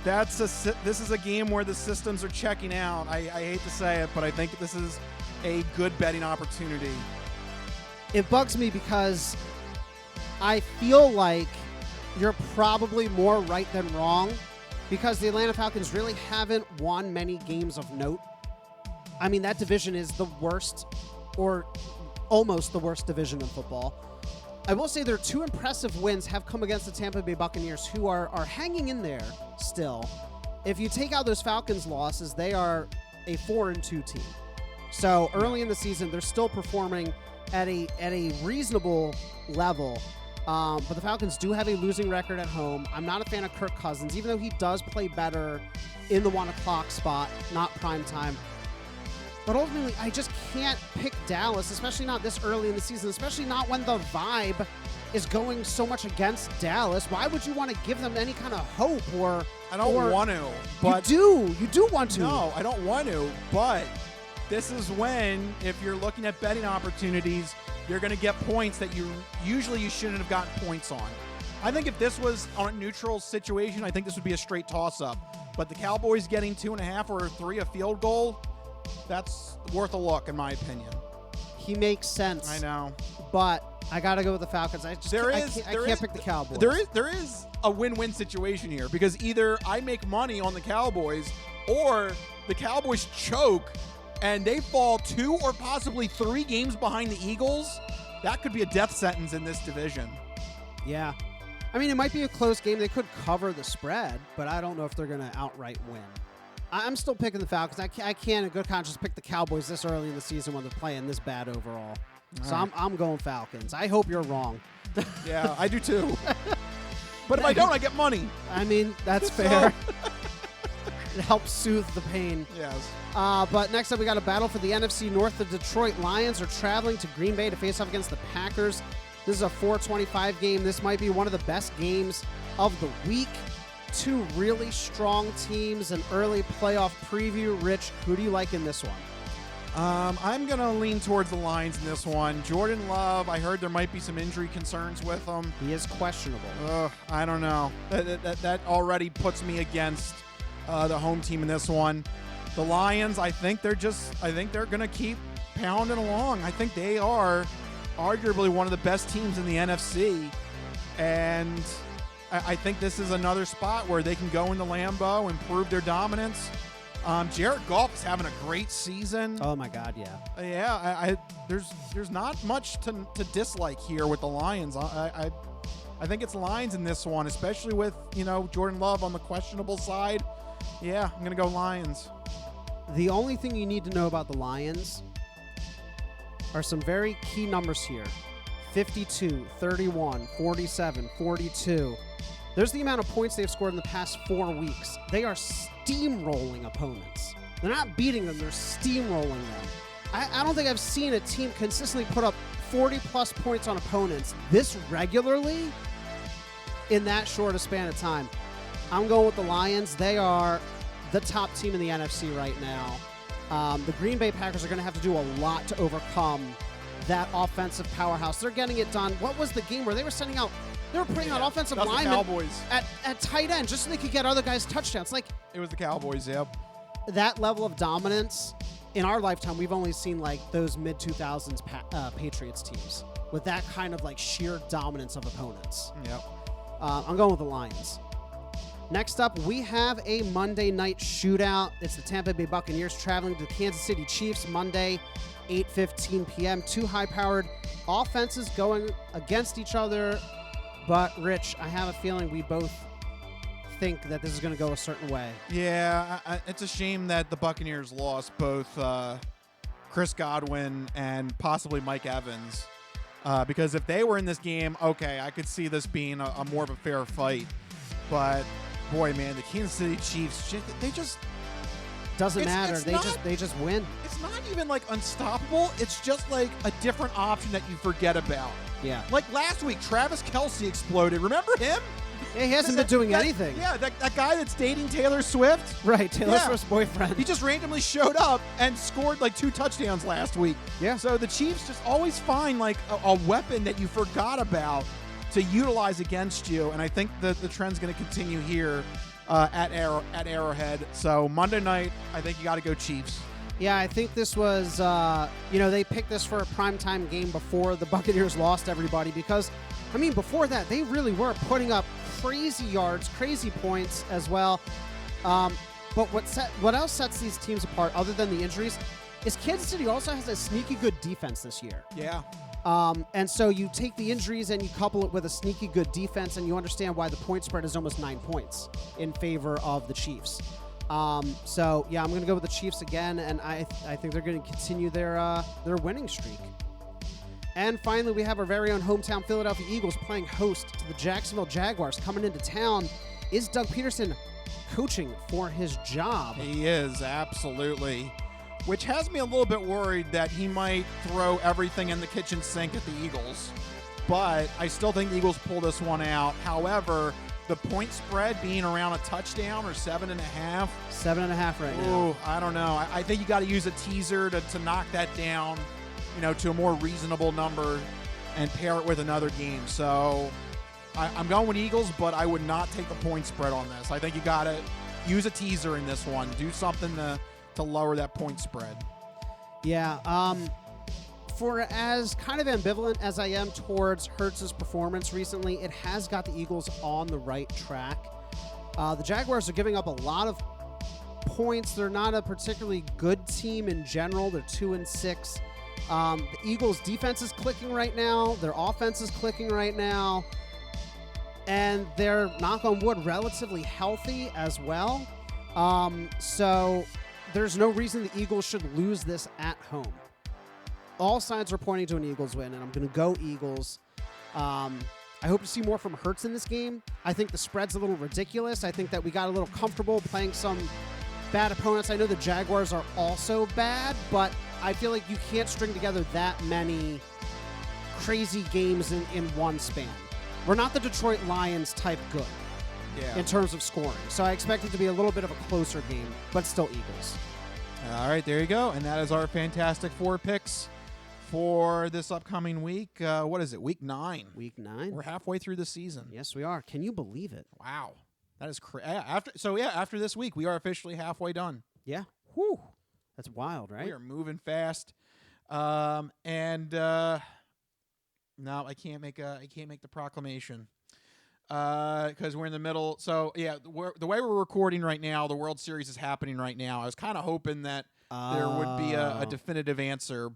this is a game where the systems are checking out. I hate to say it, but I think this is a good betting opportunity. It bugs me because I feel like you're probably more right than wrong because the Atlanta Falcons really haven't won many games of note. I mean, that division is the worst or almost the worst division in football. I will say their 2 impressive wins have come against the Tampa Bay Buccaneers, who are hanging in there still. If you take out those Falcons losses, they are a 4-2 team. So early in the season, they're still performing at a reasonable level. But the Falcons do have a losing record at home. I'm not a fan of Kirk Cousins, even though he does play better in the 1 o'clock spot, not prime time. But ultimately, I just can't pick Dallas, especially not this early in the season, especially not when the vibe is going so much against Dallas. Why would you want to give them any kind of hope I don't want to. But you do want to. No, I don't want to. But this is when, if you're looking at betting opportunities, you're going to get points that you shouldn't have gotten points on. I think if this was on a neutral situation, I think this would be a straight toss-up. But the Cowboys getting 2.5 or 3 a field goal, that's worth a look, in my opinion. He makes sense. I know. But I got to go with the Falcons. I can't pick the Cowboys. There is a win-win situation here because either I make money on the Cowboys or the Cowboys choke and they fall 2 or possibly 3 games behind the Eagles. That could be a death sentence in this division. Yeah. I mean, it might be a close game. They could cover the spread, but I don't know if they're going to outright win. I'm still picking the Falcons. I can't in good conscience pick the Cowboys this early in the season when they're playing this bad overall. So I'm going Falcons. I hope you're wrong. Yeah, I do too. But if I don't, I get money. I mean, that's fair. It helps soothe the pain. Yes. But next up, we got a battle for the NFC North. The Detroit Lions are traveling to Green Bay to face off against the Packers. This is a 4:25 game. This might be one of the best games of the week. 2 really strong teams, an early playoff preview. Rich, who do you like in this one? I'm going to lean towards the Lions in this one. Jordan Love, I heard there might be some injury concerns with him. He is questionable. I don't know. That already puts me against the home team in this one. The Lions, I think they're going to keep pounding along. I think they are arguably one of the best teams in the NFC. And I think this is another spot where they can go into Lambeau and prove their dominance. Jared Goff is having a great season. Oh my God, yeah. Yeah, there's not much to dislike here with the Lions. I think it's Lions in this one, especially with, Jordan Love on the questionable side. Yeah, I'm going to go Lions. The only thing you need to know about the Lions are some very key numbers here. 52, 31, 47, 42. There's the amount of points they've scored in the past 4 weeks. They are steamrolling opponents. They're not beating them, they're steamrolling them. I don't think I've seen a team consistently put up 40-plus points on opponents this regularly in that short a span of time. I'm going with the Lions. They are the top team in the NFC right now. The Green Bay Packers are going to have to do a lot to overcome that offensive powerhouse. They're getting it done. What was the game where they were putting out offensive linemen at tight end just so they could get other guys touchdowns? It was the Cowboys, yep. That level of dominance, in our lifetime, we've only seen those mid-2000s Patriots teams with that kind of sheer dominance of opponents. Yep. I'm going with the Lions. Next up, we have a Monday night shootout. It's the Tampa Bay Buccaneers traveling to the Kansas City Chiefs Monday, 8:15 p.m. Two high-powered offenses going against each other. But, Rich, I have a feeling we both think that this is going to go a certain way. Yeah, it's a shame that the Buccaneers lost both Chris Godwin and possibly Mike Evans. Because if they were in this game, okay, I could see this being a more of a fair fight. But, boy, man, the Kansas City Chiefs, they just... Doesn't matter. They just win. It's not even, unstoppable. It's just, a different option that you forget about. Yeah. Last week, Travis Kelce exploded. Remember him? Yeah, he hasn't been doing anything. Yeah, that guy that's dating Taylor Swift. Right, Taylor Swift's boyfriend. He just randomly showed up and scored 2 touchdowns last week. Yeah. So the Chiefs just always find a weapon that you forgot about to utilize against you, and I think the trend's going to continue here at Arrowhead. So Monday night, I think you got to go Chiefs. Yeah, I think this was, they picked this for a primetime game before the Buccaneers lost everybody because, before that, they really were putting up crazy yards, crazy points as well. But what else sets these teams apart other than the injuries is Kansas City also has a sneaky good defense this year. Yeah. And so you take the injuries and you couple it with a sneaky good defense and you understand why the point spread is almost 9 points in favor of the Chiefs. So, yeah, I'm going to go with the Chiefs again, and I think they're going to continue their winning streak. And finally, we have our very own hometown Philadelphia Eagles playing host to the Jacksonville Jaguars. Coming into town, is Doug Peterson coaching for his job? He is, absolutely. Which has me a little bit worried that he might throw everything in the kitchen sink at the Eagles. But I still think the Eagles pull this one out. However, the point spread being around a touchdown or 7.5. 7.5 right now. Ooh, I don't know. I think you got to use a teaser to knock that down, to a more reasonable number and pair it with another game. So I'm going with Eagles, but I would not take the point spread on this. I think you got to use a teaser in this one. Do something to lower that point spread. Yeah. For as kind of ambivalent as I am towards Hurts's performance recently, it has got the Eagles on the right track. The Jaguars are giving up a lot of points. They're not a particularly good team in general. They're 2-6. The Eagles' defense is clicking right now. Their offense is clicking right now. And they're, knock on wood, relatively healthy as well. So there's no reason the Eagles should lose this at home. All signs are pointing to an Eagles win, and I'm going to go Eagles. I hope to see more from Hurts in this game. I think the spread's a little ridiculous. I think that we got a little comfortable playing some bad opponents. I know the Jaguars are also bad, but I feel like you can't string together that many crazy games in one span. We're not the Detroit Lions type good in terms of scoring. So I expect it to be a little bit of a closer game, but still Eagles. All right, there you go. And that is our Fantastic Four picks for this upcoming week. What is it, week 9? Week 9. We're halfway through the season. Yes, we are. Can you believe it? Wow. That is crazy. After this week, we are officially halfway done. Yeah. Whew. That's wild, right? We are moving fast. No, I can't make the proclamation because we're in the middle. So yeah, the way we're recording right now, the World Series is happening right now. I was kind of hoping that there would be a definitive answer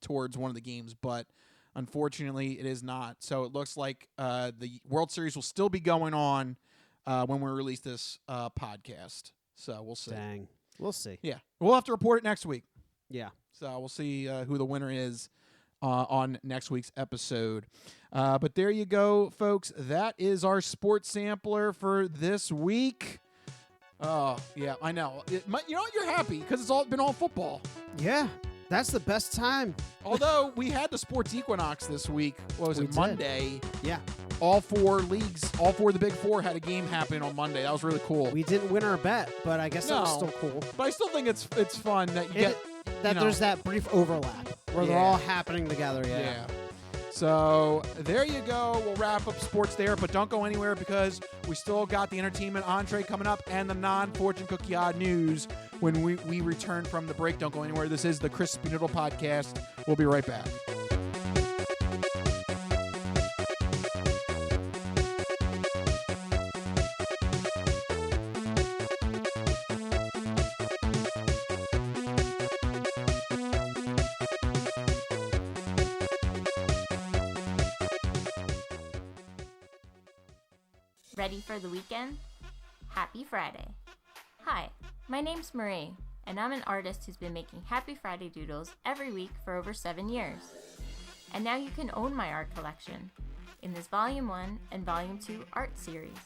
towards one of the games, but Unfortunately, it is not. So it looks like the World Series will still be going on when we release this podcast. So we'll see. Dang. We'll see. Yeah. We'll have to report it next week. Yeah. So we'll see who the winner is on next week's episode. But there you go, folks. That is our sports sampler for this week. Oh, yeah, I know. You know what? You're happy because it's been all football. Yeah. That's the best time. Although we had the sports equinox this week. What was it, Monday? Yeah. All 4 leagues, all 4 of the big 4 had a game happening on Monday. That was really cool. We didn't win our bet, but I guess that was still cool. But I still think it's fun that you get that there's that brief overlap where they're all happening together. Yeah. So there you go. We'll wrap up sports there, but don't go anywhere because we still got the entertainment entree coming up and the non-fortune cookie odd news when we return from the break. Don't go anywhere. This is the Crispy Noodle Podcast. We'll be right back. Ready for the weekend? Happy Friday. Hi, my name's Marie, and I'm an artist who's been making Happy Friday doodles every week for over 7 years. And now you can own my art collection in this Volume 1 and Volume 2 art series.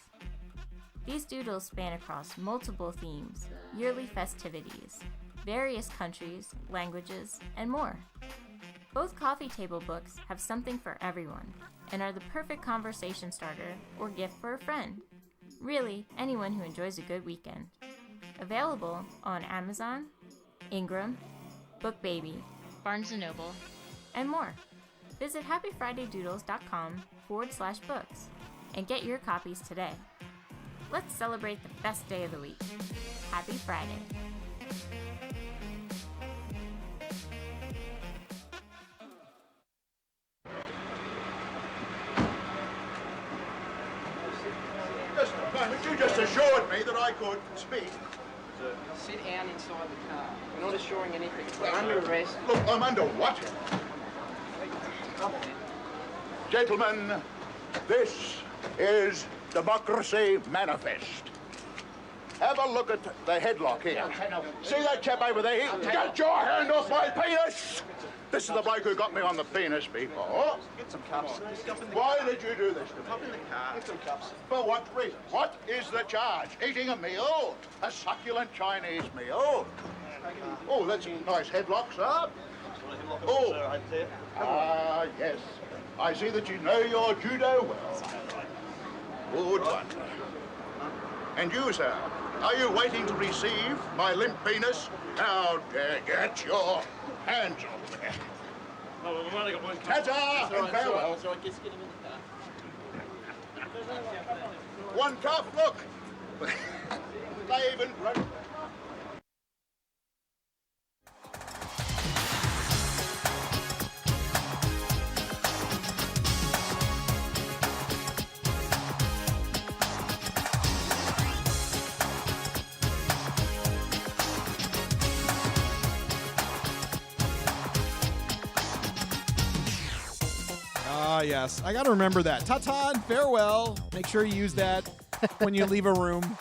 These doodles span across multiple themes, yearly festivities, various countries, languages, and more. Both coffee table books have something for everyone and are the perfect conversation starter or gift for a friend. Really, anyone who enjoys a good weekend. Available on Amazon, Ingram, BookBaby, Barnes & Noble, and more. Visit happyfridaydoodles.com/books and get your copies today. Let's celebrate the best day of the week. Happy Friday. Just a moment, you just assured me that I could speak. Sit down inside the car. We're not assuring anything. We're under arrest. Look, I'm under what? Gentlemen, this is Democracy Manifest. Have a look at the headlock here. See that chap over there? Get your hand off my penis! This is the bloke who got me on the penis before. Get some cups. Why did you do this to me? Hop in the car. Get some cups. For what reason? What is the charge? Eating a meal? A succulent Chinese meal? Oh, that's a nice headlock, sir. Oh, yes. I see that you know your judo well. Good one. And you, sir, are you waiting to receive my limp penis? How dare get your hands off me. No, we've only got one cup. Ta-ta and farewell. Just get him in the car. One cup, look. They even broke. Yes. I got to remember that. Ta-ta and farewell. Make sure you use that when you leave a room.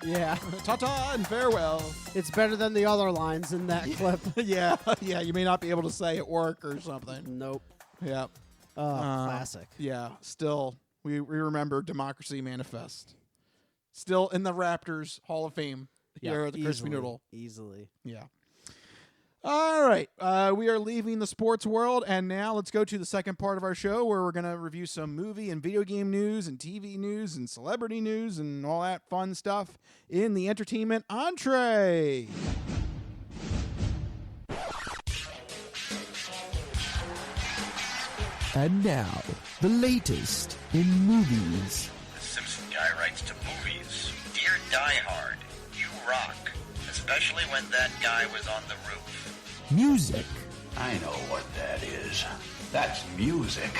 Yeah. Ta-ta and farewell. It's better than the other lines in that clip. Yeah. You may not be able to say at work or something. Nope. Yeah. Classic. Yeah. Still, we remember Democracy Manifest. Still in the Raptors Hall of Fame here at the Crispy Noodle. Easily. Yeah. All right. We are leaving the sports world, and now let's go to the second part of our show where we're going to review some movie and video game news and TV news and celebrity news and all that fun stuff in the entertainment entree. And now, the latest in movies. The Simpson guy writes to movies. Dear Die Hard, you rock. Especially when that guy was on the roof. Music. I know what that is. That's music.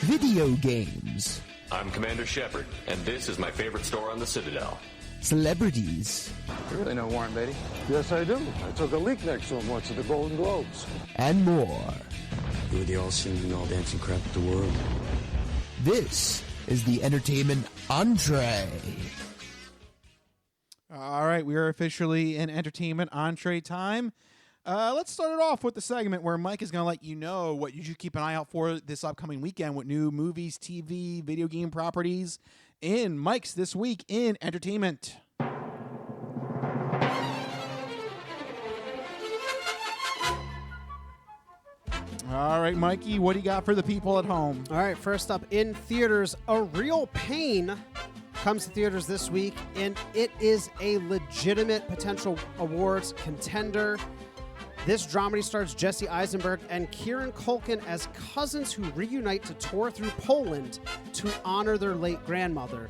Video games. I'm Commander Shepard, and this is my favorite store on the Citadel. Celebrities. You really know Warren Beatty? Yes, I do. I took a leak next to him once at the Golden Globes. And more. Who are the all singing and all dancing crap of the world? This is the entertainment entree. All right, we are officially in entertainment entree time. Let's start it off with the segment where Mike is going to let you know what you should keep an eye out for this upcoming weekend with new movies, TV, video game properties in Mike's This Week in Entertainment. All right, Mikey, what do you got for the people at home? All right, first up in theaters, A Real Pain comes to theaters this week, and it is a legitimate potential awards contender. This dramedy stars Jesse Eisenberg and Kieran Culkin as cousins who reunite to tour through Poland to honor their late grandmother.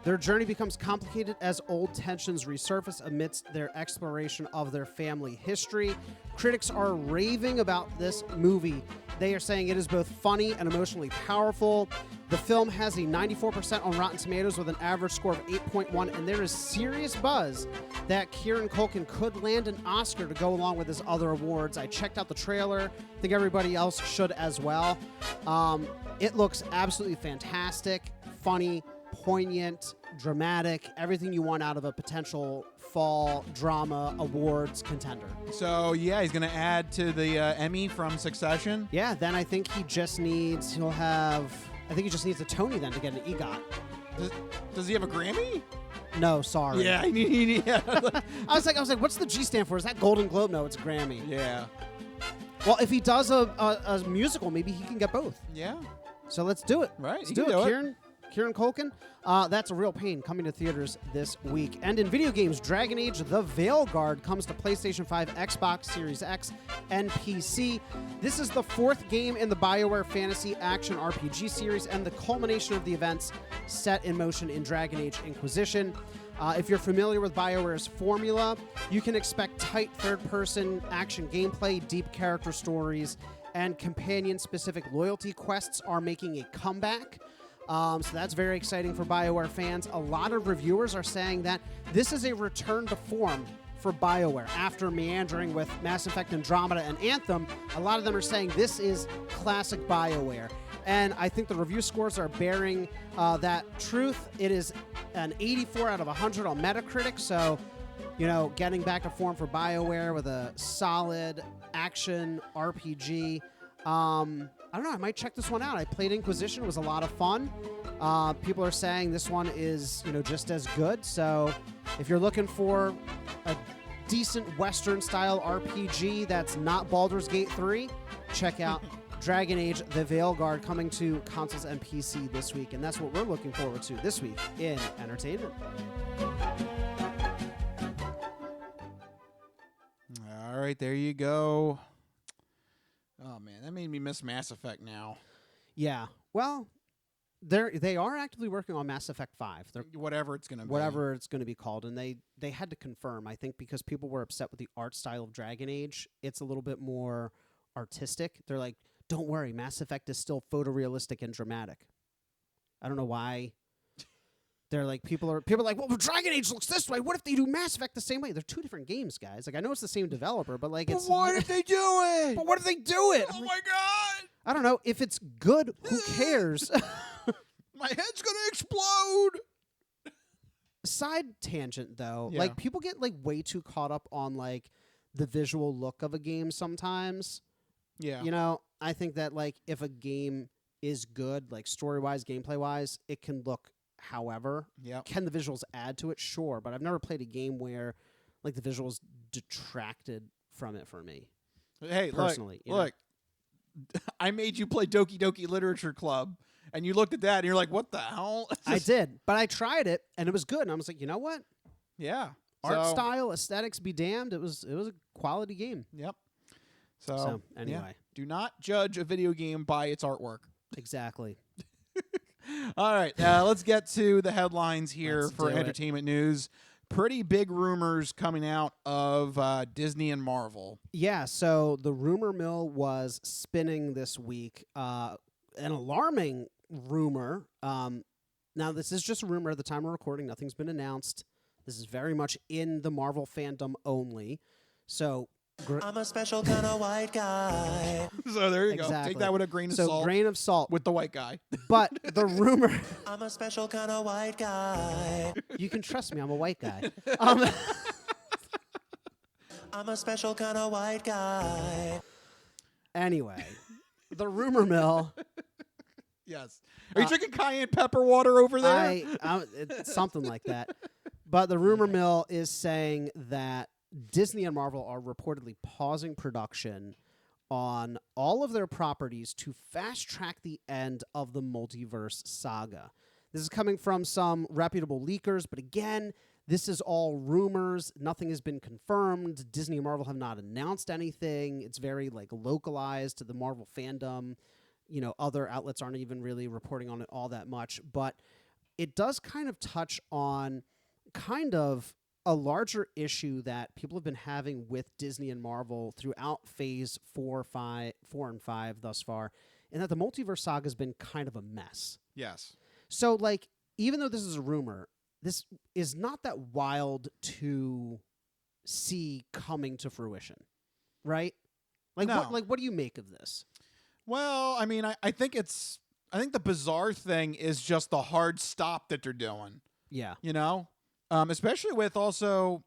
Their journey becomes complicated as old tensions resurface amidst their exploration of their family history. Critics are raving about this movie. They are saying it is both funny and emotionally powerful. The film has a 94% on Rotten Tomatoes with an average score of 8.1, and there is serious buzz that Kieran Culkin could land an Oscar to go along with his other awards. I checked out the trailer. I think everybody else should as well. It looks absolutely fantastic, funny, poignant, dramatic, everything you want out of a potential fall drama awards contender. So, yeah, he's going to add to the Emmy from Succession. Yeah, then I think he just needs a Tony then to get an EGOT. Does he have a Grammy? No, sorry. Yeah, I was like, what's the G stand for? Is that Golden Globe? No, it's Grammy. Yeah. Well, if he does a musical, maybe he can get both. Yeah. So let's do it. Right. Let's do it, Kieran Culkin. That's A Real Pain coming to theaters this week. And in video games, Dragon Age The Veilguard comes to PlayStation 5, Xbox Series X, and PC. This is the fourth game in the BioWare fantasy action RPG series and the culmination of the events set in motion in Dragon Age Inquisition. If you're familiar with BioWare's formula, you can expect tight third-person action gameplay, deep character stories, and companion-specific loyalty quests are making a comeback. So that's very exciting for BioWare fans. A lot of reviewers are saying that this is a return to form for BioWare. After meandering with Mass Effect Andromeda and Anthem, a lot of them are saying this is classic BioWare. And I think the review scores are bearing that truth. It is an 84 out of 100 on Metacritic, so, getting back to form for BioWare with a solid action RPG. I don't know, I might check this one out. I played Inquisition. It was a lot of fun. People are saying this one is, just as good. So if you're looking for a decent Western-style RPG that's not Baldur's Gate 3, check out Dragon Age The Veilguard coming to consoles and PC this week. And that's what we're looking forward to this week in entertainment. All right, there you go. Oh, man, that made me miss Mass Effect now. Yeah. Well, they are actively working on Mass Effect 5. Whatever it's going to be. Whatever it's going to be called. And they had to confirm, I think, because people were upset with the art style of Dragon Age. It's a little bit more artistic. They're like, don't worry, Mass Effect is still photorealistic and dramatic. I don't know why. They're like, people are like, well, Dragon Age looks this way. What if they do Mass Effect the same way? They're two different games, guys. Like, I know it's the same developer, but like, it's. But why if they do it? But what if they do it? Oh my god! I don't know. If it's good, who cares? My head's gonna explode. Side tangent, though. Yeah. Like, people get like way too caught up on like the visual look of a game sometimes. Yeah. I think that like if a game is good, like story-wise, gameplay-wise, it can look however. Yeah. Can the visuals add to it? Sure. But I've never played a game where like the visuals detracted from it for me. Hey, personally. Look. I made you play Doki Doki Literature Club, and you looked at that, and you're like, what the hell? I did. But I tried it, and it was good. And I was like, you know what? Yeah. Art style, aesthetics be damned. It was a quality game. Yep. So anyway. Yeah. Do not judge a video game by its artwork. Exactly. All right, let's get to the headlines here Let's for do it. entertainment news. Pretty big rumors coming out of Disney and Marvel. Yeah, so the rumor mill was spinning this week. An alarming rumor. Now, this is just a rumor at the time of recording. Nothing's been announced. This is very much in the Marvel fandom only. So I'm a special kind of white guy. So there you go. Exactly. Take that with a grain of So salt. grain of salt. With the white guy. But the rumor... I'm a special kind of white guy. You can trust me, I'm a white guy. I'm a special kind of white guy. Anyway, the rumor mill... Yes. Are you drinking cayenne pepper water over there? It's something like that. But the rumor mill is saying that Disney and Marvel are reportedly pausing production on all of their properties to fast-track the end of the multiverse saga. This is coming from some reputable leakers, but again, this is all rumors. Nothing has been confirmed. Disney and Marvel have not announced anything. It's very localized to the Marvel fandom. You know, other outlets aren't even really reporting on it all that much, but it does kind of touch on kind of a larger issue that people have been having with Disney and Marvel throughout Phase 4 and 5 thus far, and that the multiverse saga has been kind of a mess. Yes. So, even though this is a rumor, this is not that wild to see coming to fruition, right? No. What do you make of this? Well, I mean, I think the bizarre thing is just the hard stop that they're doing. Yeah. You know? Especially with also,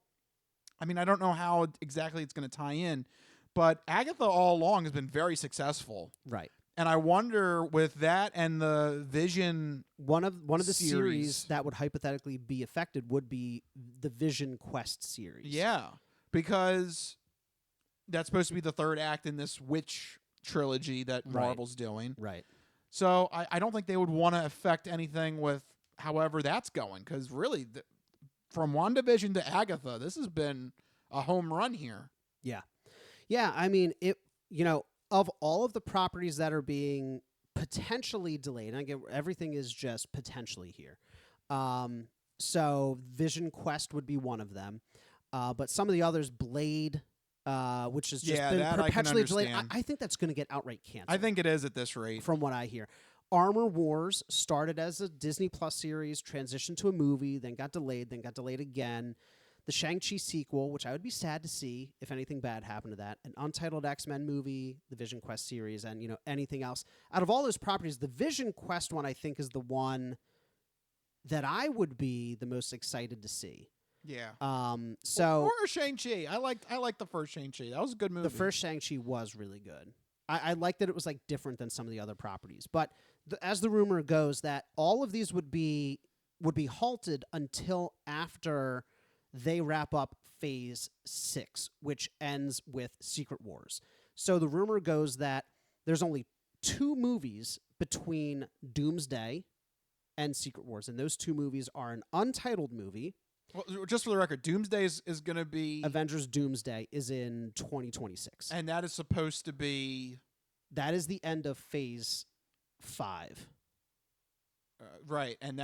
I mean, I don't know how exactly it's going to tie in, but Agatha all along has been very successful. Right. And I wonder with that and the Vision one of the series that would hypothetically be affected would be the Vision Quest series. Yeah, because that's supposed to be the third act in this witch trilogy that Marvel's doing. Right. So I don't think they would want to affect anything with however that's going, because really, from WandaVision to Agatha, this has been a home run here. Yeah. Yeah, I mean, of all of the properties that are being potentially delayed, and again, everything is just potentially here. So Vision Quest would be one of them. But some of the others, Blade, which has just been perpetually delayed. I think that's going to get outright canceled. I think it is at this rate. From what I hear. Armor Wars started as a Disney Plus series, transitioned to a movie, then got delayed again. The Shang-Chi sequel, which I would be sad to see if anything bad happened to that. An untitled X-Men movie, the Vision Quest series, and anything else. Out of all those properties, the Vision Quest one I think is the one that I would be the most excited to see. Yeah. Or Shang-Chi. I liked the first Shang-Chi. That was a good movie. The first Shang-Chi was really good. I liked that it was different than some of the other properties. But as the rumor goes, that all of these would be halted until after they wrap up Phase 6, which ends with Secret Wars. So the rumor goes that there's only 2 movies between Doomsday and Secret Wars, and those 2 movies are an untitled movie. Well, just for the record, Doomsday is going to be... Avengers Doomsday is in 2026. And that is supposed to be... That is the end of Phase 5. Right, and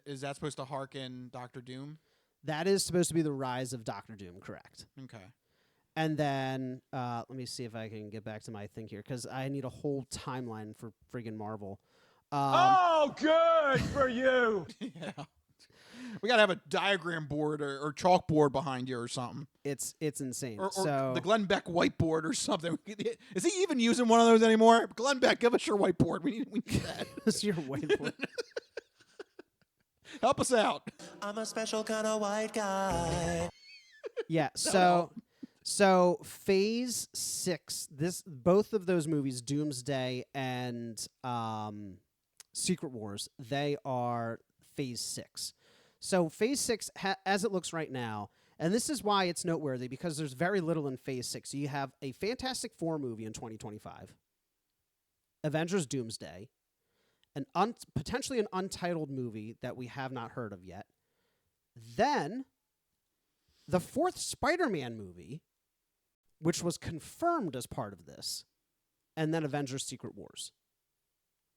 is that supposed to harken Doctor Doom? That is supposed to be the rise of Doctor Doom, correct. Okay. And then, let me see if I can get back to my thing here, because I need a whole timeline for friggin' Marvel. Oh, good for you! Yeah. We got to have a diagram board or chalkboard behind you or something. It's insane. Or so the Glenn Beck whiteboard or something. Is he even using one of those anymore? Glenn Beck, give us your whiteboard. We need that. It's your whiteboard. Help us out. I'm a special kind of white guy. Yeah, so Phase 6, both of those movies, Doomsday and Secret Wars, they are Phase 6. So Phase 6, as it looks right now, and this is why it's noteworthy, because there's very little in Phase 6. So you have a Fantastic Four movie in 2025, Avengers Doomsday, potentially an untitled movie that we have not heard of yet. Then the 4th Spider-Man movie, which was confirmed as part of this, and then Avengers Secret Wars.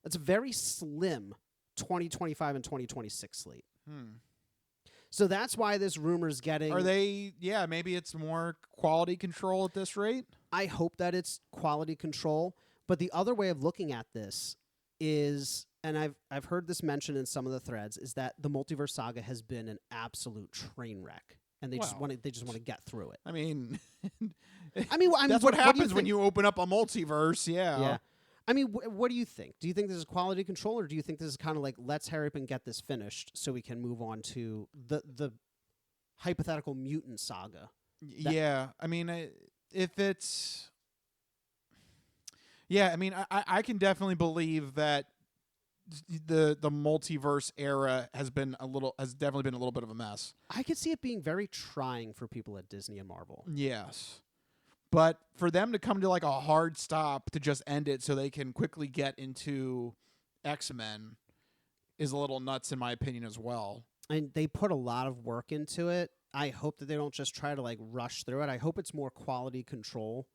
That's a very slim 2025 and 2026 slate. So that's why this rumor's getting... Are they... Yeah, maybe it's more quality control at this rate? I hope that it's quality control. But the other way of looking at this is, and I've heard this mentioned in some of the threads, is that the Multiverse Saga has been an absolute train wreck and they just want to get through it. I mean, that's what happens when you open up a multiverse. Yeah. I mean, what do you think? Do you think this is quality control, or do you think this is kind of like, let's hurry up and get this finished so we can move on to the hypothetical mutant saga? Yeah, I mean, if it's... Yeah, I mean, I can definitely believe that the multiverse era has definitely been a little bit of a mess. I could see it being very trying for people at Disney and Marvel. Yes. But for them to come to like a hard stop to just end it so they can quickly get into X-Men is a little nuts in my opinion as well. And they put a lot of work into it. I hope that they don't just try to like rush through it. I hope it's more quality control.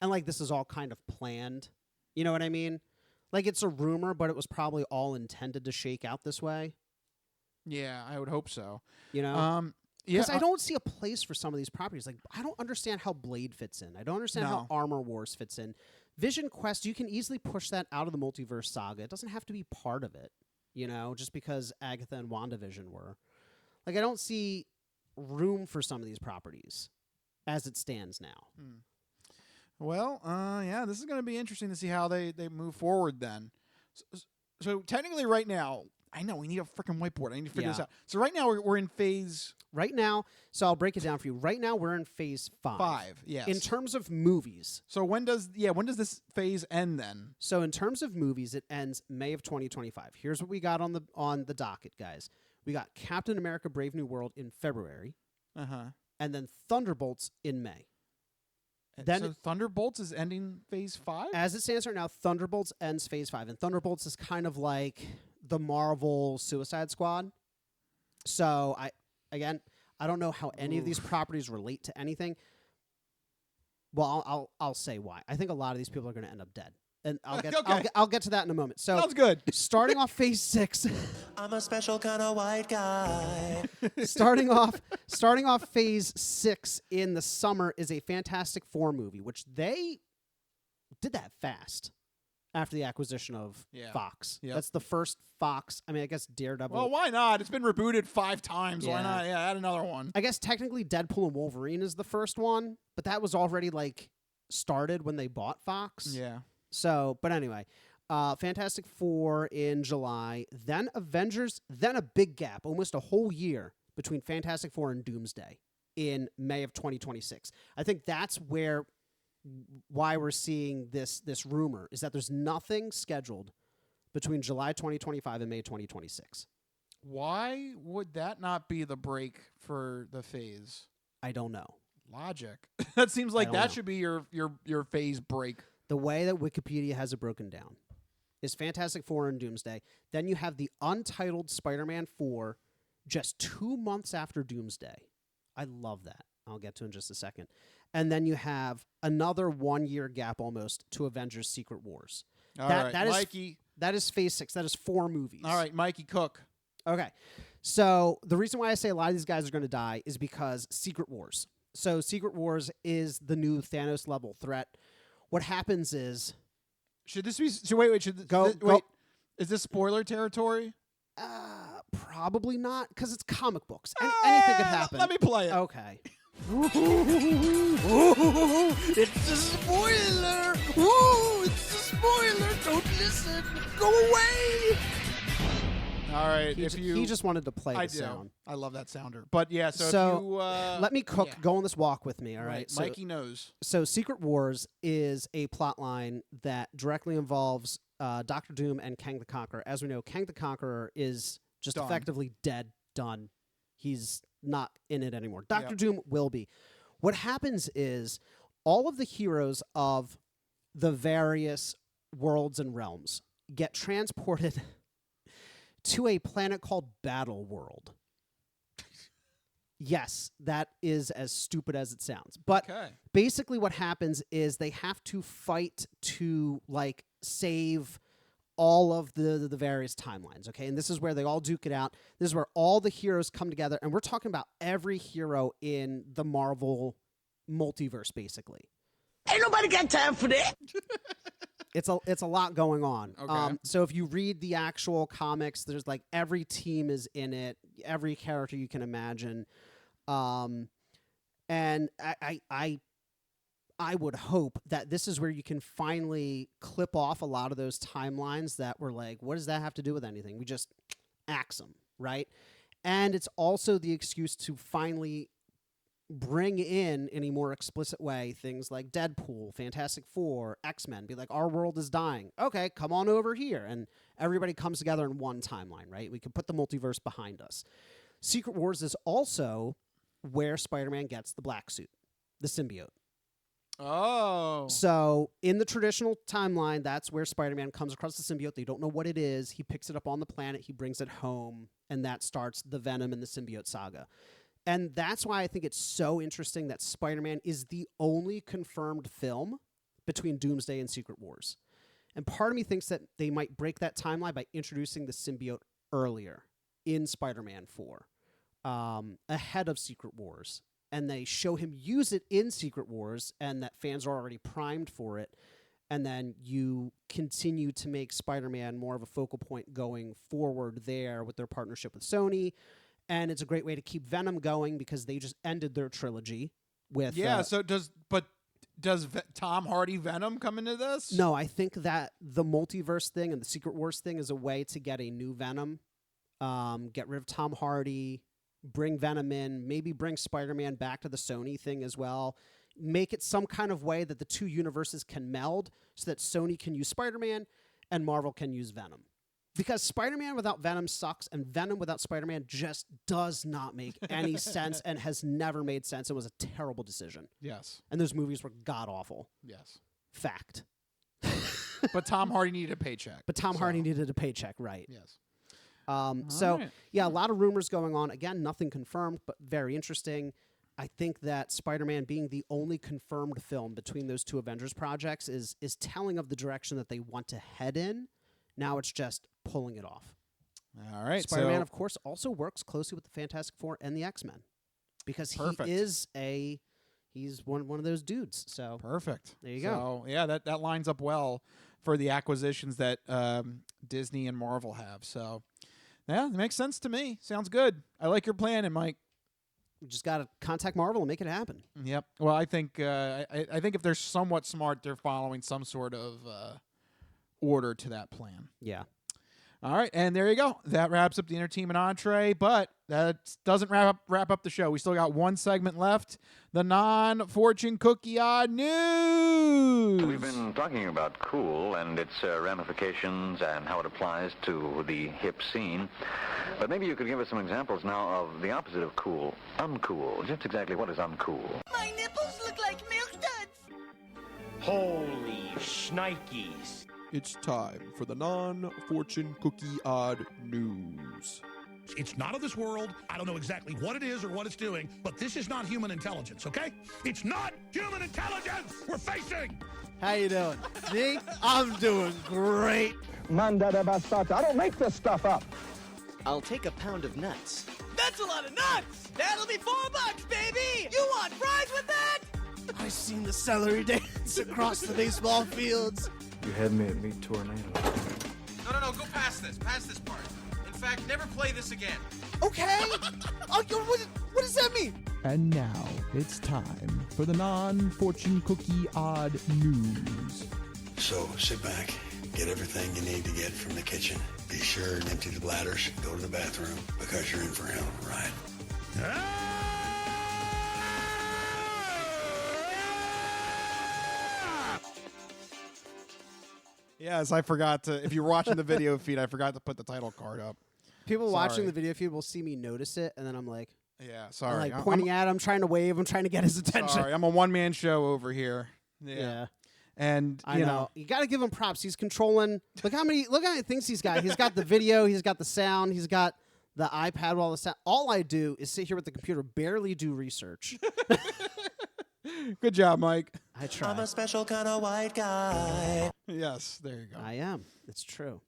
And like this is all kind of planned. You know what I mean? Like it's a rumor, but it was probably all intended to shake out this way. Yeah, I would hope so. You know? Because I don't see a place for some of these properties. Like, I don't understand how Blade fits in. I don't understand how Armor Wars fits in. Vision Quest, you can easily push that out of the multiverse saga. It doesn't have to be part of it, you know, just because Agatha and WandaVision were. Like, I don't see room for some of these properties as it stands now. Well, yeah, this is going to be interesting to see how they move forward then. So technically right now, I know we need a freaking whiteboard. I need to figure this out. So right now we're in phase... Right now, so I'll break it down for you. Right now we're in phase 5. 5, yes. In terms of movies. So when does this phase end then? So in terms of movies, it ends May of 2025. Here's what we got on the docket, guys. We got Captain America: Brave New World in February. And then Thunderbolts in May. Then so Thunderbolts is ending phase 5? As it stands right now, Thunderbolts ends phase 5. And Thunderbolts is kind of like the Marvel Suicide Squad. So I don't know how any of these properties relate to anything. Well, I'll say why. I think a lot of these people are going to end up dead. And I'll get to that in a moment. So sounds good. Starting off phase 6. I'm a special kind of white guy. starting off phase 6 in the summer is a Fantastic Four movie, which they did that fast after the acquisition of Fox. Yep. That's the first Fox. I mean, I guess Daredevil. Well, why not? It's been rebooted 5 times. Why not? Yeah, add another one. I guess technically Deadpool and Wolverine is the first one, but that was already like started when they bought Fox. Yeah. So, but anyway, Fantastic Four in July, then Avengers, then a big gap, almost a whole year between Fantastic Four and Doomsday in May of 2026. I think that's why we're seeing this rumor is that there's nothing scheduled between July 2025 and May 2026. Why would that not be the break for the phase? I don't know. Logic. That seems like that should be your phase break. The way that Wikipedia has it broken down is Fantastic Four and Doomsday. Then you have the untitled Spider-Man 4 just 2 months after Doomsday. I love that. I'll get to in just a second. And then you have another 1 year gap almost to Avengers Secret Wars. All right, Mikey. That is phase 6. That is 4 movies. All right, Mikey Cook. Okay. So the reason why I say a lot of these guys are going to die is because Secret Wars. So Secret Wars is the new Thanos level threat. What happens is... Should this be... So wait. Wait. Is this spoiler territory? Probably not, because it's comic books. Anything could happen. Let me play it. Okay. It's a spoiler! Ooh, it's a spoiler! Don't listen! Go away! All right. He just wanted to play the sound. I love that sounder. But yeah, so if you, let me cook. Go on this walk with me, all right? So, Mikey knows. So Secret Wars is a plot line that directly involves Doctor Doom and Kang the Conqueror. As we know, Kang the Conqueror is just effectively dead, done. He's not in it anymore. Doctor Doom will be. What happens is all of the heroes of the various worlds and realms get transported to a planet called Battle World. Yes, that is as stupid as it sounds. But basically what happens is they have to fight to like save all of the various timelines, okay? And this is where they all duke it out. This is where all the heroes come together, and we're talking about every hero in the Marvel multiverse, basically. Ain't nobody got time for that. It's a lot going on. Okay. So if you read the actual comics, there's like every team is in it, every character you can imagine. And I would hope that this is where you can finally clip off a lot of those timelines that were like, what does that have to do with anything? We just axe them, right? And it's also the excuse to finally bring in a more explicit way things like Deadpool, Fantastic Four, X-Men. Be like, our world is dying. Okay, come on over here. And everybody comes together in one timeline, right? We can put the multiverse behind us. Secret Wars is also where Spider-Man gets the black suit, the symbiote. Oh. So in the traditional timeline, that's where Spider-Man comes across the symbiote. They don't know what it is. He picks it up on the planet. He brings it home. And that starts the Venom and the symbiote saga. And that's why I think it's so interesting that Spider-Man is the only confirmed film between Doomsday and Secret Wars. And part of me thinks that they might break that timeline by introducing the symbiote earlier in Spider-Man 4, ahead of Secret Wars. And they show him use it in Secret Wars, and that fans are already primed for it. And then you continue to make Spider-Man more of a focal point going forward there with their partnership with Sony. And it's a great way to keep Venom going because they just ended their trilogy with... Yeah, so does Tom Hardy Venom come into this? No, I think that the multiverse thing and the Secret Wars thing is a way to get a new Venom, get rid of Tom Hardy, bring Venom in, maybe bring Spider-Man back to the Sony thing as well. Make it some kind of way that the two universes can meld so that Sony can use Spider-Man and Marvel can use Venom. Because Spider-Man without Venom sucks, and Venom without Spider-Man just does not make any sense and has never made sense. It was a terrible decision. Yes. And those movies were god-awful. Yes. Fact. But Tom Hardy needed a paycheck. But Tom Hardy needed a paycheck, right. Yes. Yeah, a lot of rumors going on. Again, nothing confirmed, but very interesting. I think that Spider-Man being the only confirmed film between those two Avengers projects is telling of the direction that they want to head in. Now it's just pulling it off. All right. Spider-Man, of course, also works closely with the Fantastic Four and the X-Men because he's one of those dudes. So perfect. There you go. So yeah, that lines up well for the acquisitions that Disney and Marvel have. So yeah, it makes sense to me. Sounds good. I like your plan, and Mike. We just got to contact Marvel and make it happen. Yep. Well, I think I think if they're somewhat smart, they're following some sort of order to that plan. Yeah. All right, and there you go. That wraps up the entertainment entree, but that doesn't wrap up the show. We still got one segment left, the non-fortune cookie odd news. We've been talking about cool and its ramifications and how it applies to the hip scene. But maybe you could give us some examples now of the opposite of cool, uncool. Just exactly what is uncool? My nipples look like milk duds. Holy shnikes. It's time for the non-fortune cookie odd news. It's not of this world. I don't know exactly what it is or what it's doing, but this is not human intelligence, okay? It's not human intelligence we're facing! How you doing? Me? I'm doing great. Mandada basata. I don't make this stuff up. I'll take a pound of nuts. That's a lot of nuts! That'll be $4, baby! You want fries with that? I seen the celery dance across the baseball fields. You had me at Meat Tornado. No, go past this part. In fact, never play this again. Okay. What does that mean? And now it's time for the non-fortune cookie odd news. So sit back, get everything you need to get from the kitchen. Be sure and empty the bladders, go to the bathroom, because you're in for a hell of a ride. Yes, I forgot to. If you're watching the video feed, I forgot to put the title card up. People watching the video feed will see me notice it, and then I'm like, yeah, sorry. I'm pointing at him, trying to wave, I'm trying to get his attention. Sorry, I'm a one-man show over here. Yeah. And I know. You got to give him props. He's controlling. Look how many things he's got. He's got the video, he's got the sound, he's got the iPad with all the sound. All I do is sit here with the computer, barely do research. Good job, Mike. I try. I'm a special kind of white guy. Yes, there you go. I am. It's true.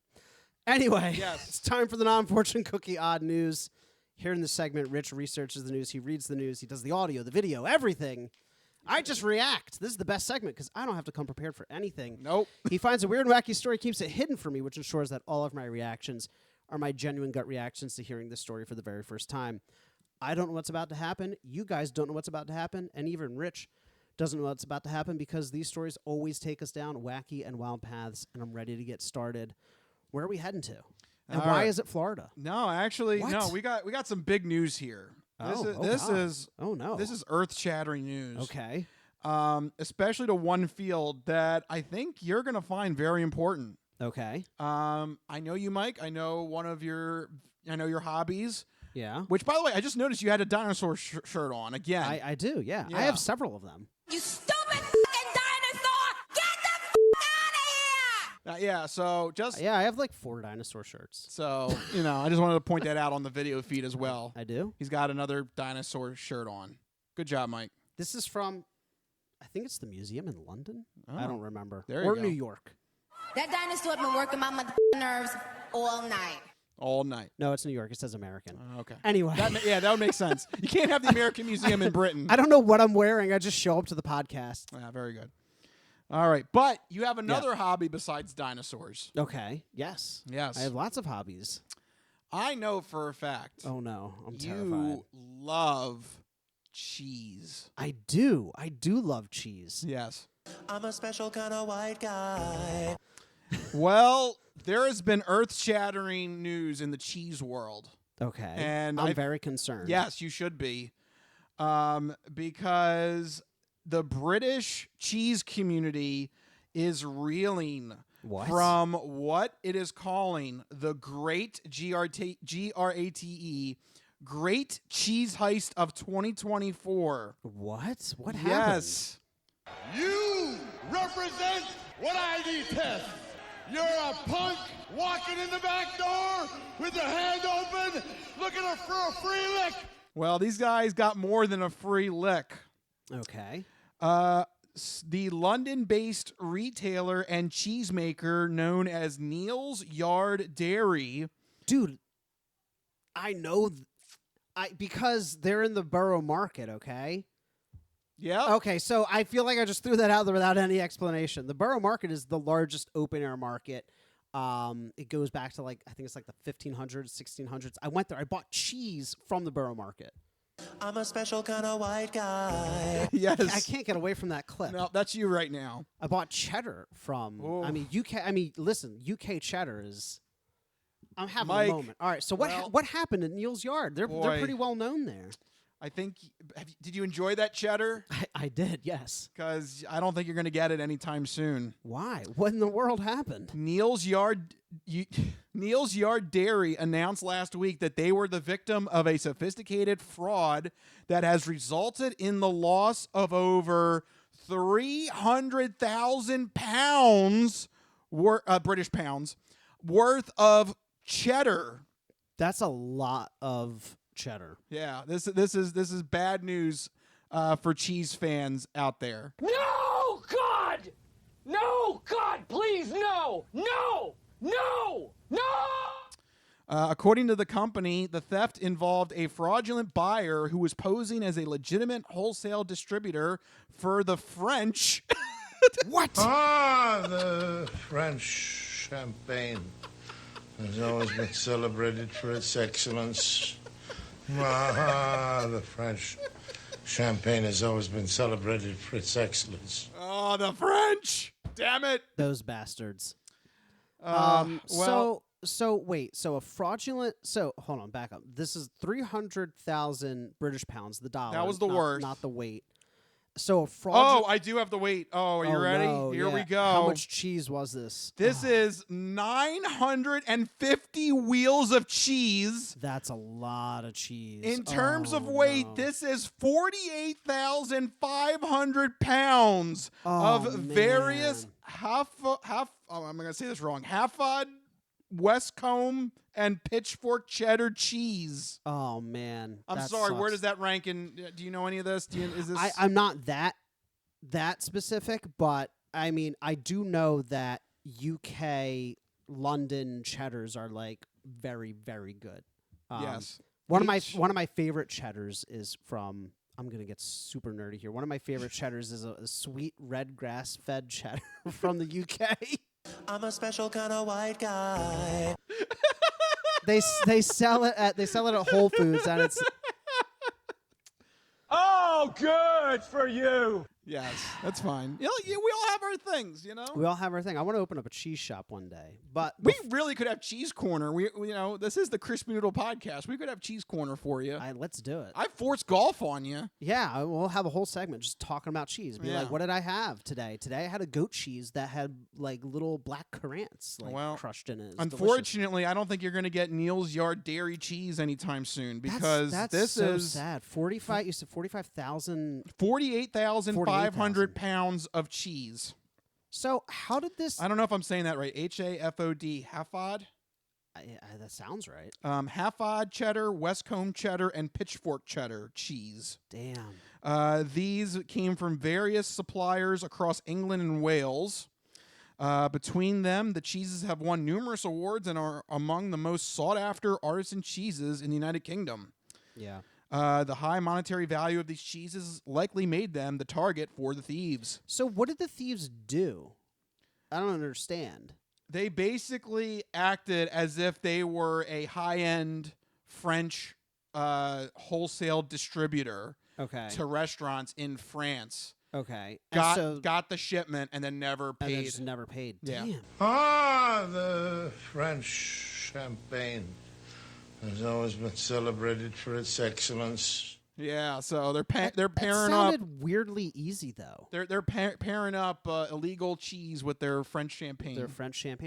Anyway, it's time for the non-fortune cookie odd news. Here in this segment, Rich researches the news. He reads the news. He does the audio, the video, everything. I just react. This is the best segment because I don't have to come prepared for anything. Nope. He finds a weird and wacky story, keeps it hidden from me, which ensures that all of my reactions are my genuine gut reactions to hearing this story for the very first time. I don't know what's about to happen. You guys don't know what's about to happen. And even Rich doesn't know what's about to happen because these stories always take us down wacky and wild paths. And I'm ready to get started. Where are we heading to? And All why right. is it Florida? No, actually, What? no. We got some big news here. This is earth-shattering news. Okay. Especially to one field that I think you're going to find very important. Okay. I know you, Mike. I know your hobbies. Yeah. Which, by the way, I just noticed you had a dinosaur shirt on again. I do, yeah. Yeah. I have several of them. You stupid fucking dinosaur! Get the out of here! Yeah. So just I have like 4 dinosaur shirts. so I just wanted to point that out on the video feed as well. I do. He's got another dinosaur shirt on. Good job, Mike. This is from, I think it's the museum in London. I don't remember. There you or go. New York. That dinosaur been working my nerves all night. All night. No, it's New York. It says American. Okay. Anyway. That would make sense. You can't have the American Museum in Britain. I don't know what I'm wearing. I just show up to the podcast. Yeah, very good. All right. But you have another hobby besides dinosaurs. Okay. Yes. Yes. I have lots of hobbies. I know for a fact. Oh, no. I'm you terrified. love cheese. I do. I do love cheese. Yes. I'm a special kind of white guy. Well, there has been earth-shattering news in the cheese world. Okay. And I'm very concerned. Yes, you should be. Because the British cheese community is reeling from what it is calling the Great G-R-A-T-E Great Cheese Heist of 2024. What? What happened? Yes. You represent what I detest. You're a punk walking in the back door with your hand open, looking for a free lick. Well, these guys got more than a free lick. Okay. The London-based retailer and cheesemaker known as Neal's Yard Dairy. Dude, I know because they're in the borough market, okay? Yeah. Okay, so I feel like I just threw that out there without any explanation. The borough market is the largest open-air market. It goes back to, I think it's the 1500s, 1600s. I went there. I bought cheese from the borough market. I'm a special kind of white guy. Yes. I can't get away from that clip. No, that's you right now. I bought cheddar from, listen, UK cheddar is, I'm having Mike, a moment. All right, so what happened at Neal's Yard? They're pretty well known there. I think, did you enjoy that cheddar? I did, yes. Because I don't think you're going to get it anytime soon. Why? What in the world happened? Neal's Yard Dairy announced last week that they were the victim of a sophisticated fraud that has resulted in the loss of over 300,000 pounds, British pounds, worth of cheddar. That's a lot of cheddar. Yeah, this is bad news for cheese fans out there. No, God! No, God, please, no! No! No! No! According to the company, the theft involved a fraudulent buyer who was posing as a legitimate wholesale distributor for the French. What? The French champagne has always been celebrated for its excellence. The French champagne has always been celebrated for its excellence. Oh, the French! Damn it! Those bastards. Well, So a fraudulent. So hold on, back up. This is 300,000 British pounds. The dollar. That was the worst. Not the weight. So a fraudulent. Oh, I do have the weight. Oh, are you ready? No, Here we yeah. go. How much cheese was this? This is 950 wheels of cheese. That's a lot of cheese. In terms of weight, this is 48,500 pounds of various I'm going to say this wrong. Halfod, Westcombe, and Pitchfork cheddar cheese. Oh man, I'm that sorry. sucks. Where does that rank in? Do you know any of this? Is this? I'm not that specific, but I mean, I do know that UK London cheddars are very, very good. Yes. One of my favorite cheddars is from. I'm gonna get super nerdy here. One of my favorite cheddars is a sweet red grass-fed cheddar from the UK. I'm a special kind of white guy. They sell it at Whole Foods, and Oh, good for you. Yes, that's fine. We all have our things, We all have our thing. I want to open up a cheese shop one day, but we really could have Cheese Corner. We this is the Crispy Noodle podcast. We could have Cheese Corner for you. Let's do it. I forced golf on you. Yeah, we'll have a whole segment just talking about cheese. Be like, what did I have today? Today I had a goat cheese that had like little black currants crushed in it. Unfortunately, I don't think you're going to get Neil's Yard Dairy Cheese anytime soon because that's this so is sad. 45. You said 45,000. 48,500 pounds of cheese. So how did this? I don't know if I'm saying that right. HAFOD, Hafod. That sounds right. Hafod cheddar, Westcombe cheddar, and Pitchfork cheddar cheese. Damn. These came from various suppliers across England and Wales. Between them, the cheeses have won numerous awards and are among the most sought-after artisan cheeses in the United Kingdom. Yeah. The high monetary value of these cheeses likely made them the target for the thieves. So what did the thieves do? I don't understand. They basically acted as if they were a high-end French wholesale distributor to restaurants in France. Okay. Got the shipment and then never paid. And then just never paid. Yeah. Damn. Ah, the French champagne has always been celebrated for its excellence. Yeah, so they're pairing that sounded weirdly easy though. They're pairing up illegal cheese with their French champagne.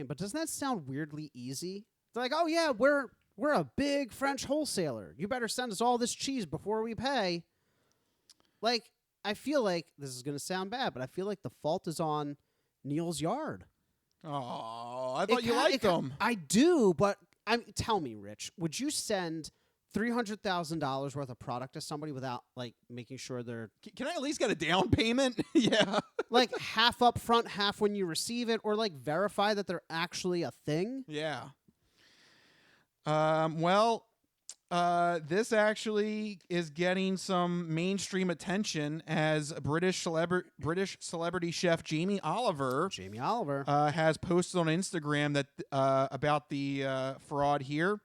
But doesn't that sound weirdly easy? They're like, oh yeah, we're a big French wholesaler. You better send us all this cheese before we pay. Like, I feel like this is going to sound bad, but I feel like the fault is on Neil's Yard. Oh, I thought you liked them. I do, but tell me, Rich, would you send $300,000 worth of product to somebody without like making sure they're? Can I at least get a down payment? Yeah, like half up front, half when you receive it, or like verify that they're actually a thing. Yeah. This actually is getting some mainstream attention as British celebrity chef Jamie Oliver has posted on Instagram that about the fraud here,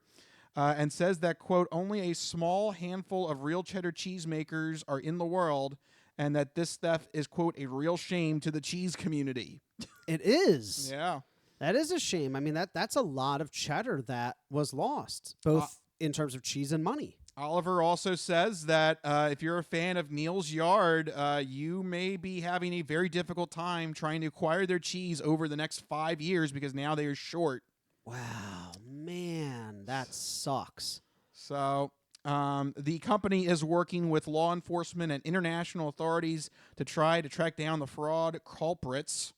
and says that, quote, only a small handful of real cheddar cheesemakers are in the world, and that this theft is, quote, a real shame to the cheese community. It is. Yeah. That is a shame. I mean, that's a lot of cheddar that was lost, both in terms of cheese and money. Oliver also says that if you're a fan of Neil's Yard, you may be having a very difficult time trying to acquire their cheese over the next 5 years because now they are short. Wow, man, that sucks. So the company is working with law enforcement and international authorities to try to track down the fraud culprits.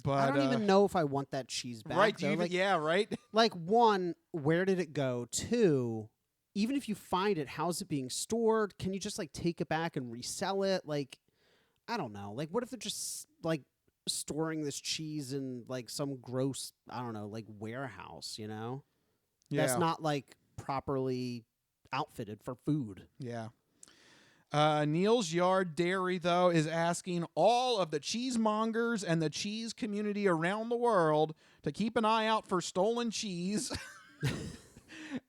But I don't even know if I want that cheese back. Right? Though. Right. Like, one, where did it go? Two, even if you find it, how's it being stored? Can you just like take it back and resell it? Like, I don't know. Like, what if they're just like storing this cheese in like some gross, I don't know, like warehouse? You know, that's not like properly outfitted for food. Yeah. Neil's Yard Dairy, though, is asking all of the cheesemongers and the cheese community around the world to keep an eye out for stolen cheese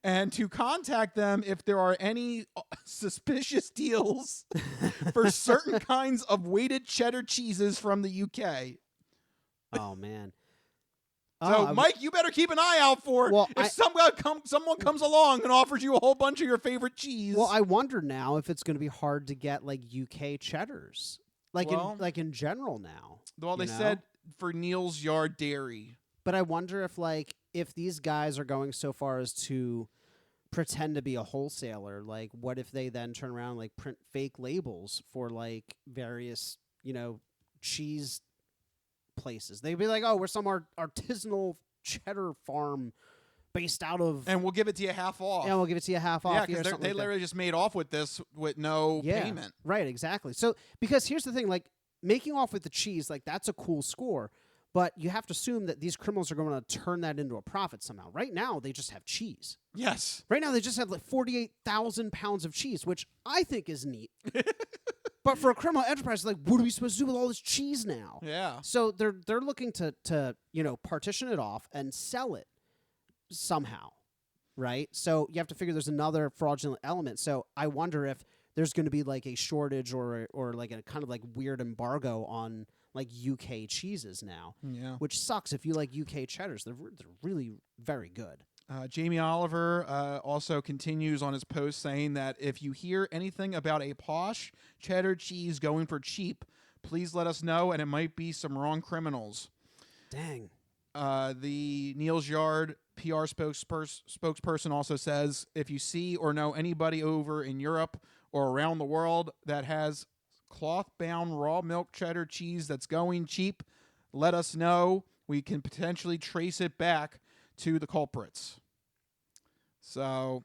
and to contact them if there are any suspicious deals for certain kinds of weighted cheddar cheeses from the UK. Oh, man. So, Mike, you better keep an eye out for if someone comes along and offers you a whole bunch of your favorite cheese. Well, I wonder now if it's going to be hard to get like UK cheddars, like in general now. Well, they said for Neil's Yard Dairy, but I wonder if these guys are going so far as to pretend to be a wholesaler. Like, what if they then turn around and like print fake labels for like various cheese places? They'd be like, oh, we're some artisanal cheddar farm based out of, and we'll give it to you half off. Yeah, we'll give it to you half off. Yeah, because they literally just made off with this with no payment. Right, exactly. So, because here's the thing, like making off with the cheese, like that's a cool score, but you have to assume that these criminals are going to turn that into a profit somehow. Right now, they just have cheese. Yes. Right now, they just have like 48,000 pounds of cheese, which I think is neat. But for a criminal enterprise, like, what are we supposed to do with all this cheese now? Yeah. So they're looking to partition it off and sell it somehow, right? So you have to figure there's another fraudulent element. So I wonder if there's going to be like a shortage or like a kind of like weird embargo on like UK cheeses now. Yeah. Which sucks if you like UK cheddars. They're really very good. Jamie Oliver also continues on his post saying that if you hear anything about a posh cheddar cheese going for cheap, please let us know, and it might be some wrong criminals. Dang. The Neil's Yard PR spokesperson also says, if you see or know anybody over in Europe or around the world that has cloth-bound raw milk cheddar cheese that's going cheap, let us know. We can potentially trace it back to the culprits. So,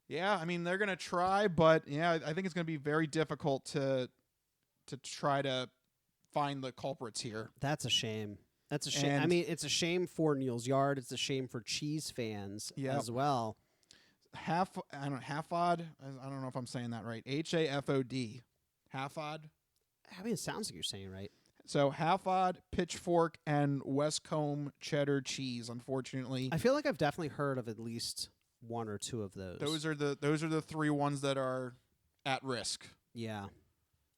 yeah, I mean, they're going to try, but yeah, I think it's going to be very difficult to try to find the culprits here. That's a shame. That's a shame. I mean, it's a shame for Neil's Yard. It's a shame for cheese fans as well. Hafod. I don't know if I'm saying that right. Hafod. Hafod. I mean, it sounds like you're saying it right. So Hafod, Pitchfork, and Westcombe cheddar cheese. Unfortunately, I feel like I've definitely heard of at least one or two of those. Those are the three ones that are at risk. Yeah.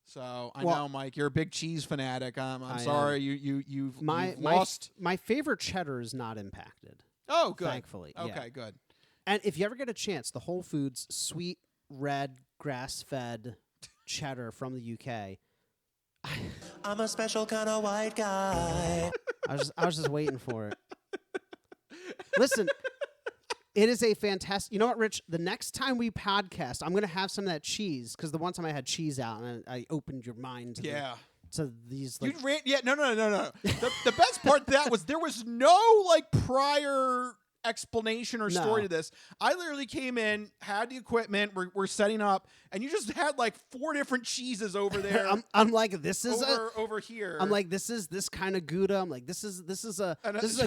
So I know, Mike, you're a big cheese fanatic. I'm sorry you've lost. My favorite cheddar is not impacted. Oh, good. Thankfully. Okay, good. And if you ever get a chance, the Whole Foods sweet red grass-fed cheddar from the UK. I'm a special kind of white guy. I was just waiting for it. Listen, it is a fantastic. You know what, Rich? The next time we podcast, I'm going to have some of that cheese because the one time I had cheese out and I opened your mind to these. Like, No. The best part of that was there was no like prior explanation or story to this. I literally came in, had the equipment, we're setting up, and you just had like 4 different cheeses over there. I'm like, this is over here. I'm like, this is this kind of Gouda. I'm like, this is a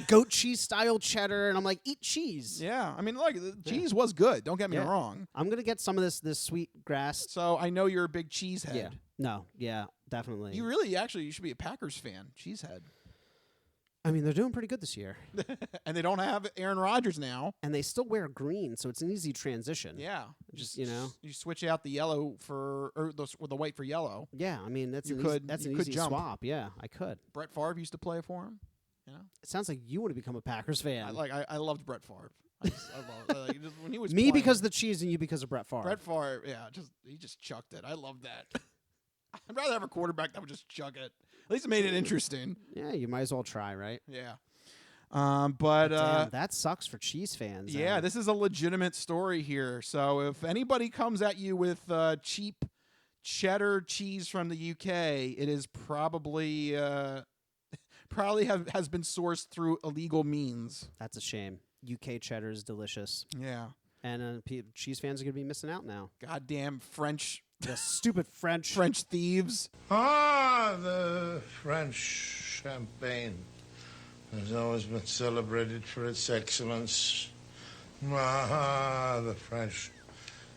goat cheese style cheddar, and I'm like, eat cheese. Yeah, I mean, like the cheese was good. Don't get me wrong. I'm gonna get some of this sweet grass. So I know you're a big cheese head. Yeah. No. Yeah. Definitely. You should be a Packers fan. Cheese head. I mean, they're doing pretty good this year. And they don't have Aaron Rodgers now. And they still wear green, so it's an easy transition. Yeah. Just, you switch out the yellow or the white for yellow. Yeah, I mean, that's an easy swap. Yeah, I could. Brett Favre used to play for him. You know? It sounds like you want to become a Packers fan. I loved Brett Favre. I loved when he was Me playing. Because of the cheese and you because of Brett Favre. Brett Favre, he just chucked it. I love that. I'd rather have a quarterback that would just chuck it. At least it made it interesting. Yeah, you might as well try, right? Yeah. But damn, that sucks for cheese fans. Yeah, this is a legitimate story here. So if anybody comes at you with cheap cheddar cheese from the UK, it is probably has been sourced through illegal means. That's a shame. UK cheddar is delicious. Yeah. And cheese fans are going to be missing out now. Goddamn French. The stupid French thieves. Ah, the French champagne has always been celebrated for its excellence. Ah, the French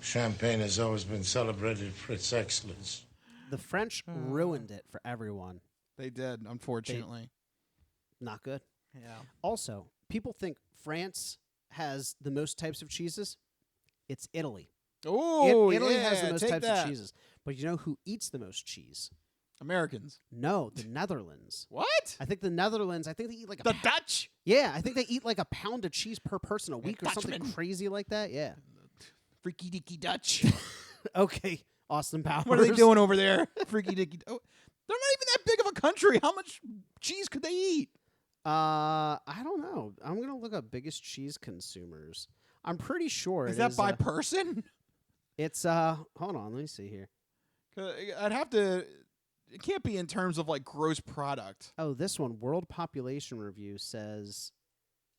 champagne has always been celebrated for its excellence. The French ruined it for everyone. They did, unfortunately. Not good. Yeah. Also, people think France has the most types of cheeses. It's Italy. Oh, Italy has the most types of cheeses. But you know who eats the most cheese? Americans. No, the Netherlands. What? I think the Netherlands, they eat like the Dutch? Yeah, I think they eat like a pound of cheese per person a week or Dutchman. something crazy like that. Yeah. Freaky dicky Dutch. Okay, Austin Powers. What are they doing over there? Freaky dicky. Oh, they're not even that big of a country. How much cheese could they eat? I don't know. I'm going to look up biggest cheese consumers. I'm pretty sure Is that by person? It's hold on, let me see here. I'd have to. It can't be in terms of like gross product. Oh, this one, World Population Review says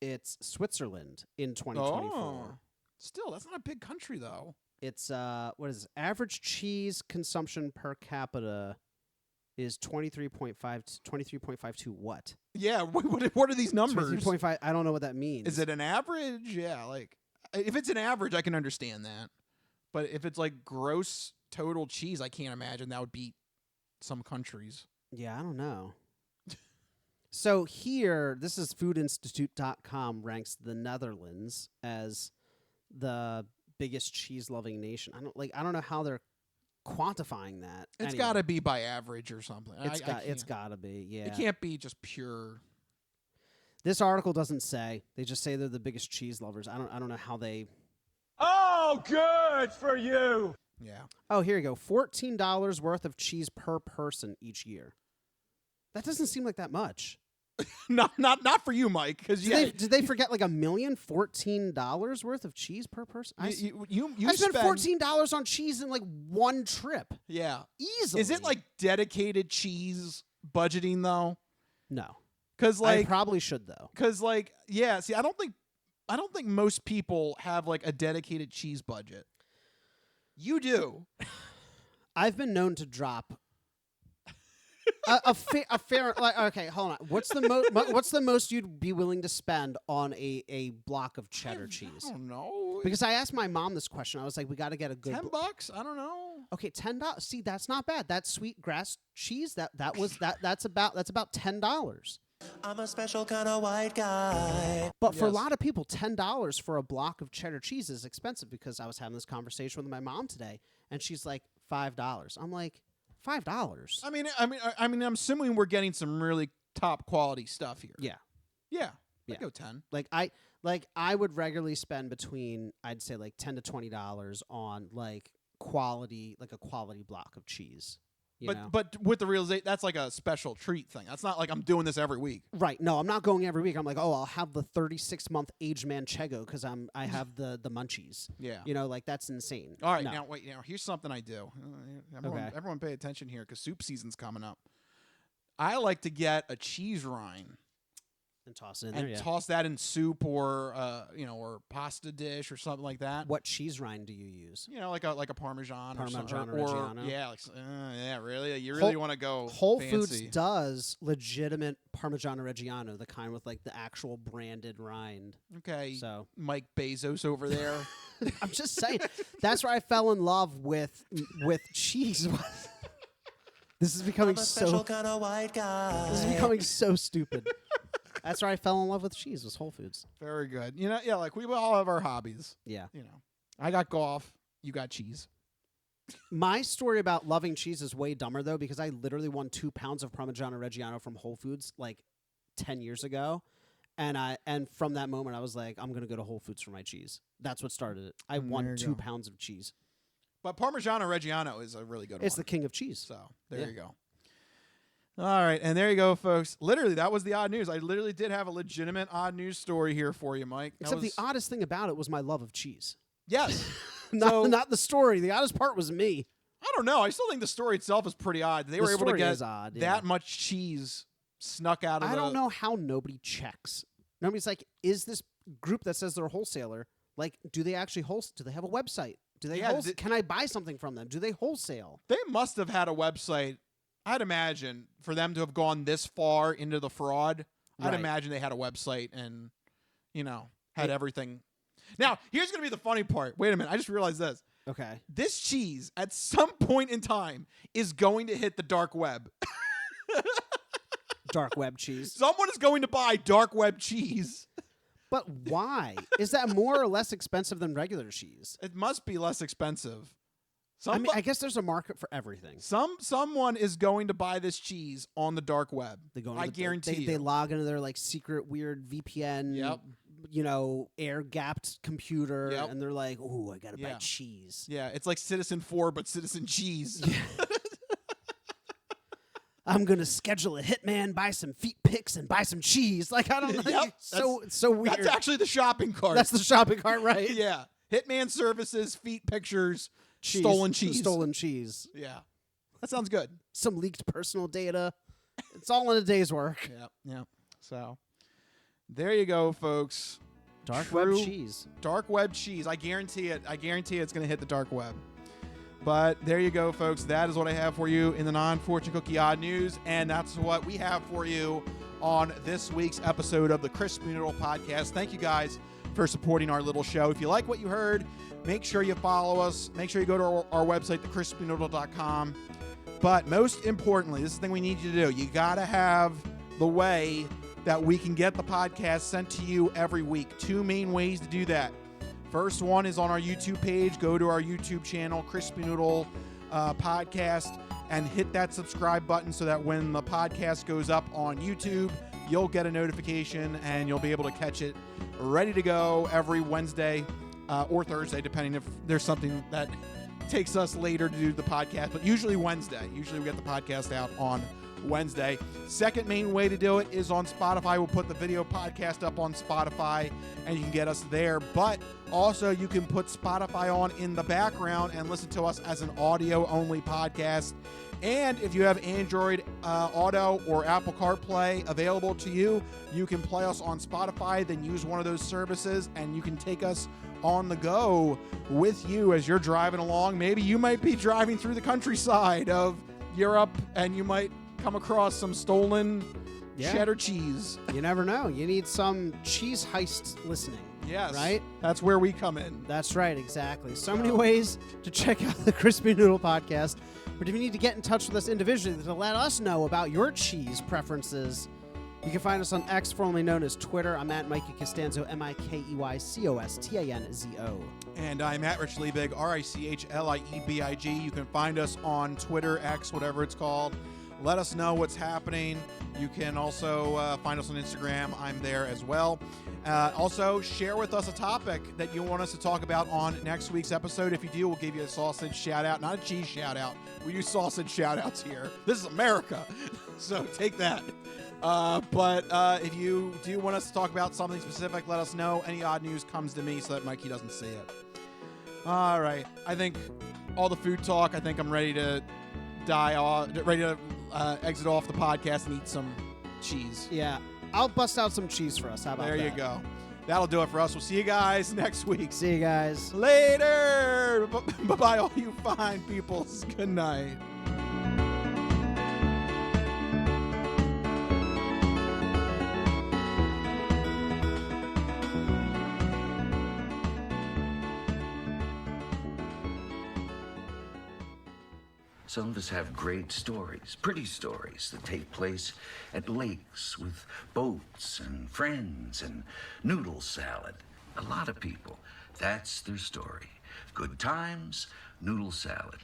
it's Switzerland in 2024. Oh, still, that's not a big country though. It's what is it? Average cheese consumption per capita is 23.52 what? Yeah, what are these numbers? 23.5. I don't know what that means. Is it an average? Yeah, like if it's an average, I can understand that. But if it's like gross total cheese, I can't imagine that would beat some countries. Yeah, I don't know. So here, this is foodinstitute.com ranks the Netherlands as the biggest cheese-loving nation. I don't know how they're quantifying that. It's Anyway, got to be by average or something. It's got to be. Yeah. It can't be just pure. This article doesn't say. They just say they're the biggest cheese lovers. I don't know how they. Oh, good for you. Yeah. Oh, here you go. $14 worth of cheese per person each year. That doesn't seem like that much. not for you, Mike. Because did they forget like $14 worth of cheese per person? I spent $14 on cheese in like one trip. Yeah, easily. Is it like dedicated cheese budgeting though? No, because I probably should though. Because yeah. See, I don't think most people have like a dedicated cheese budget. You do. I've been known to drop. a fair like okay, hold on. What's the most you'd be willing to spend on a block of cheddar cheese? I don't know. Because I asked my mom this question. I was like, we got to get a good $10. I don't know. Okay, $10. See, that's not bad. That sweet grass cheese that's about $10. I'm a special kind of white guy. But for a lot of people, $10 for a block of cheddar cheese is expensive. Because I was having this conversation with my mom today, and she's like $5. I'm like, $5. I mean, I'm assuming we're getting some really top quality stuff here. Yeah. I'd go 10. I would regularly spend between, I'd say like $10 to $20 on like quality, like a quality block of cheese. But with the realization, that's like a special treat thing. That's not like I'm doing this every week. Right. No, I'm not going every week. I'm like, oh, I'll have the 36-month aged manchego because I have the munchies. Yeah. Like that's insane. All right. No. Now, wait. Here's something I do. Everyone pay attention here because soup season's coming up. I like to get a cheese rind. And toss it in there, toss that in soup or or pasta dish or something like that. What cheese rind do you use? Like a Parmesan or Reggiano. Yeah, really. You really want to go Whole fancy. Foods does legitimate Parmesan Reggiano, the kind with like the actual branded rind. Okay, so Mike Bezos over there. I'm just saying that's where I fell in love with cheese. This is becoming so kind of white guy. This is becoming so stupid. That's where I fell in love with cheese, was Whole Foods. Very good. Like we all have our hobbies. Yeah. I got golf. You got cheese. My story about loving cheese is way dumber, though, because I literally won 2 pounds of Parmigiano Reggiano from Whole Foods like 10 years ago. And from that moment, I was like, I'm going to go to Whole Foods for my cheese. That's what started it. I won 2 pounds of cheese. But Parmigiano Reggiano is a really good one. It's the king of cheese. So there you go. All right, and there you go, folks. Literally, that was the odd news. I literally did have a legitimate odd news story here for you, Mike. Except the oddest thing about it was my love of cheese. Yes. Not the story. The oddest part was me. I don't know. I still think the story itself is pretty odd. They were able to get that much cheese snuck out of I don't know how nobody checks. Nobody's like, is this group that says they're a wholesaler, like, do they actually wholesale? Do they have a website? Do they can I buy something from them? Do they wholesale? They must have had a website. I'd imagine for them to have gone this far into the fraud, I'd imagine they had a website and, had everything. Now, here's going to be the funny part. Wait a minute. I just realized this. Okay. This cheese, at some point in time, is going to hit the dark web. Dark web cheese. Someone is going to buy dark web cheese. But why? Is that more or less expensive than regular cheese? It must be less expensive. I guess there's a market for everything. Someone is going to buy this cheese on the dark web. I guarantee you. They log into their like secret weird VPN, air gapped computer, and they're like, "Ooh, I gotta buy cheese." Yeah, it's like Citizen 4, but Citizen Cheese. I'm gonna schedule a hitman, buy some feet pics, and buy some cheese. Like I don't know. It's so weird. That's actually the shopping cart. That's the shopping cart, right? Yeah. Hitman services, feet pictures. Stolen cheese. Yeah. That sounds good. Some leaked personal data. It's all in a day's work. Yeah. So, there you go, folks. Dark web cheese. Dark web cheese. I guarantee it. I guarantee it's going to hit the dark web. But there you go, folks. That is what I have for you in the non-fortune cookie odd news. And that's what we have for you on this week's episode of the Crispy Noodle Podcast. Thank you guys for supporting our little show. If you like what you heard, make sure you follow us. Make sure you go to our website, thecrispynoodle.com. But most importantly, this is the thing we need you to do. You got to have the way that we can get the podcast sent to you every week. 2 main ways to do that. First one is on our YouTube page. Go to our YouTube channel, Crispy Noodle podcast and hit that subscribe button so that when the podcast goes up on YouTube, you'll get a notification and you'll be able to catch it ready to go every Wednesday or Thursday, depending if there's something that takes us later to do the podcast, but usually Wednesday. Usually we get the podcast out on Wednesday. Second main way to do it is on Spotify. We'll put the video podcast up on Spotify and you can get us there, but also you can put Spotify on in the background and listen to us as an audio only podcast. And if you have Android Auto or Apple CarPlay available to you, you can play us on Spotify, then use one of those services and you can take us on the go with you as you're driving along. Maybe you might be driving through the countryside of Europe and you might come across some stolen cheddar cheese. You never know. You need some cheese heist listening. Yes. Right? That's where we come in. That's right, exactly. So many ways to check out the Crispy Noodle podcast. But if you need to get in touch with us individually to let us know about your cheese preferences, you can find us on X, formerly known as Twitter. I'm at Mikey Costanzo, MikeyCostanzo. And I'm at Rich Liebig, RichLiebig. You can find us on Twitter, X, whatever it's called. Let us know what's happening. You can also find us on Instagram. I'm there as well. Also, share with us a topic that you want us to talk about on next week's episode. If you do, we'll give you a sausage shout-out, not a cheese shout-out. We do sausage shout-outs here. This is America, so take that. But if you do want us to talk about something specific, let us know. Any odd news comes to me so that Mikey doesn't see it. All right. I think all the food talk, I think I'm ready to exit off the podcast and eat some cheese. Yeah. I'll bust out some cheese for us. How about that? There you go. That'll do it for us. We'll see you guys next week. See you guys. Later. Bye-bye, all you fine peoples. Good night. Some of us have great stories, pretty stories that take place at lakes with boats and friends and noodle salad. A lot of people, that's their story. Good times, noodle salad.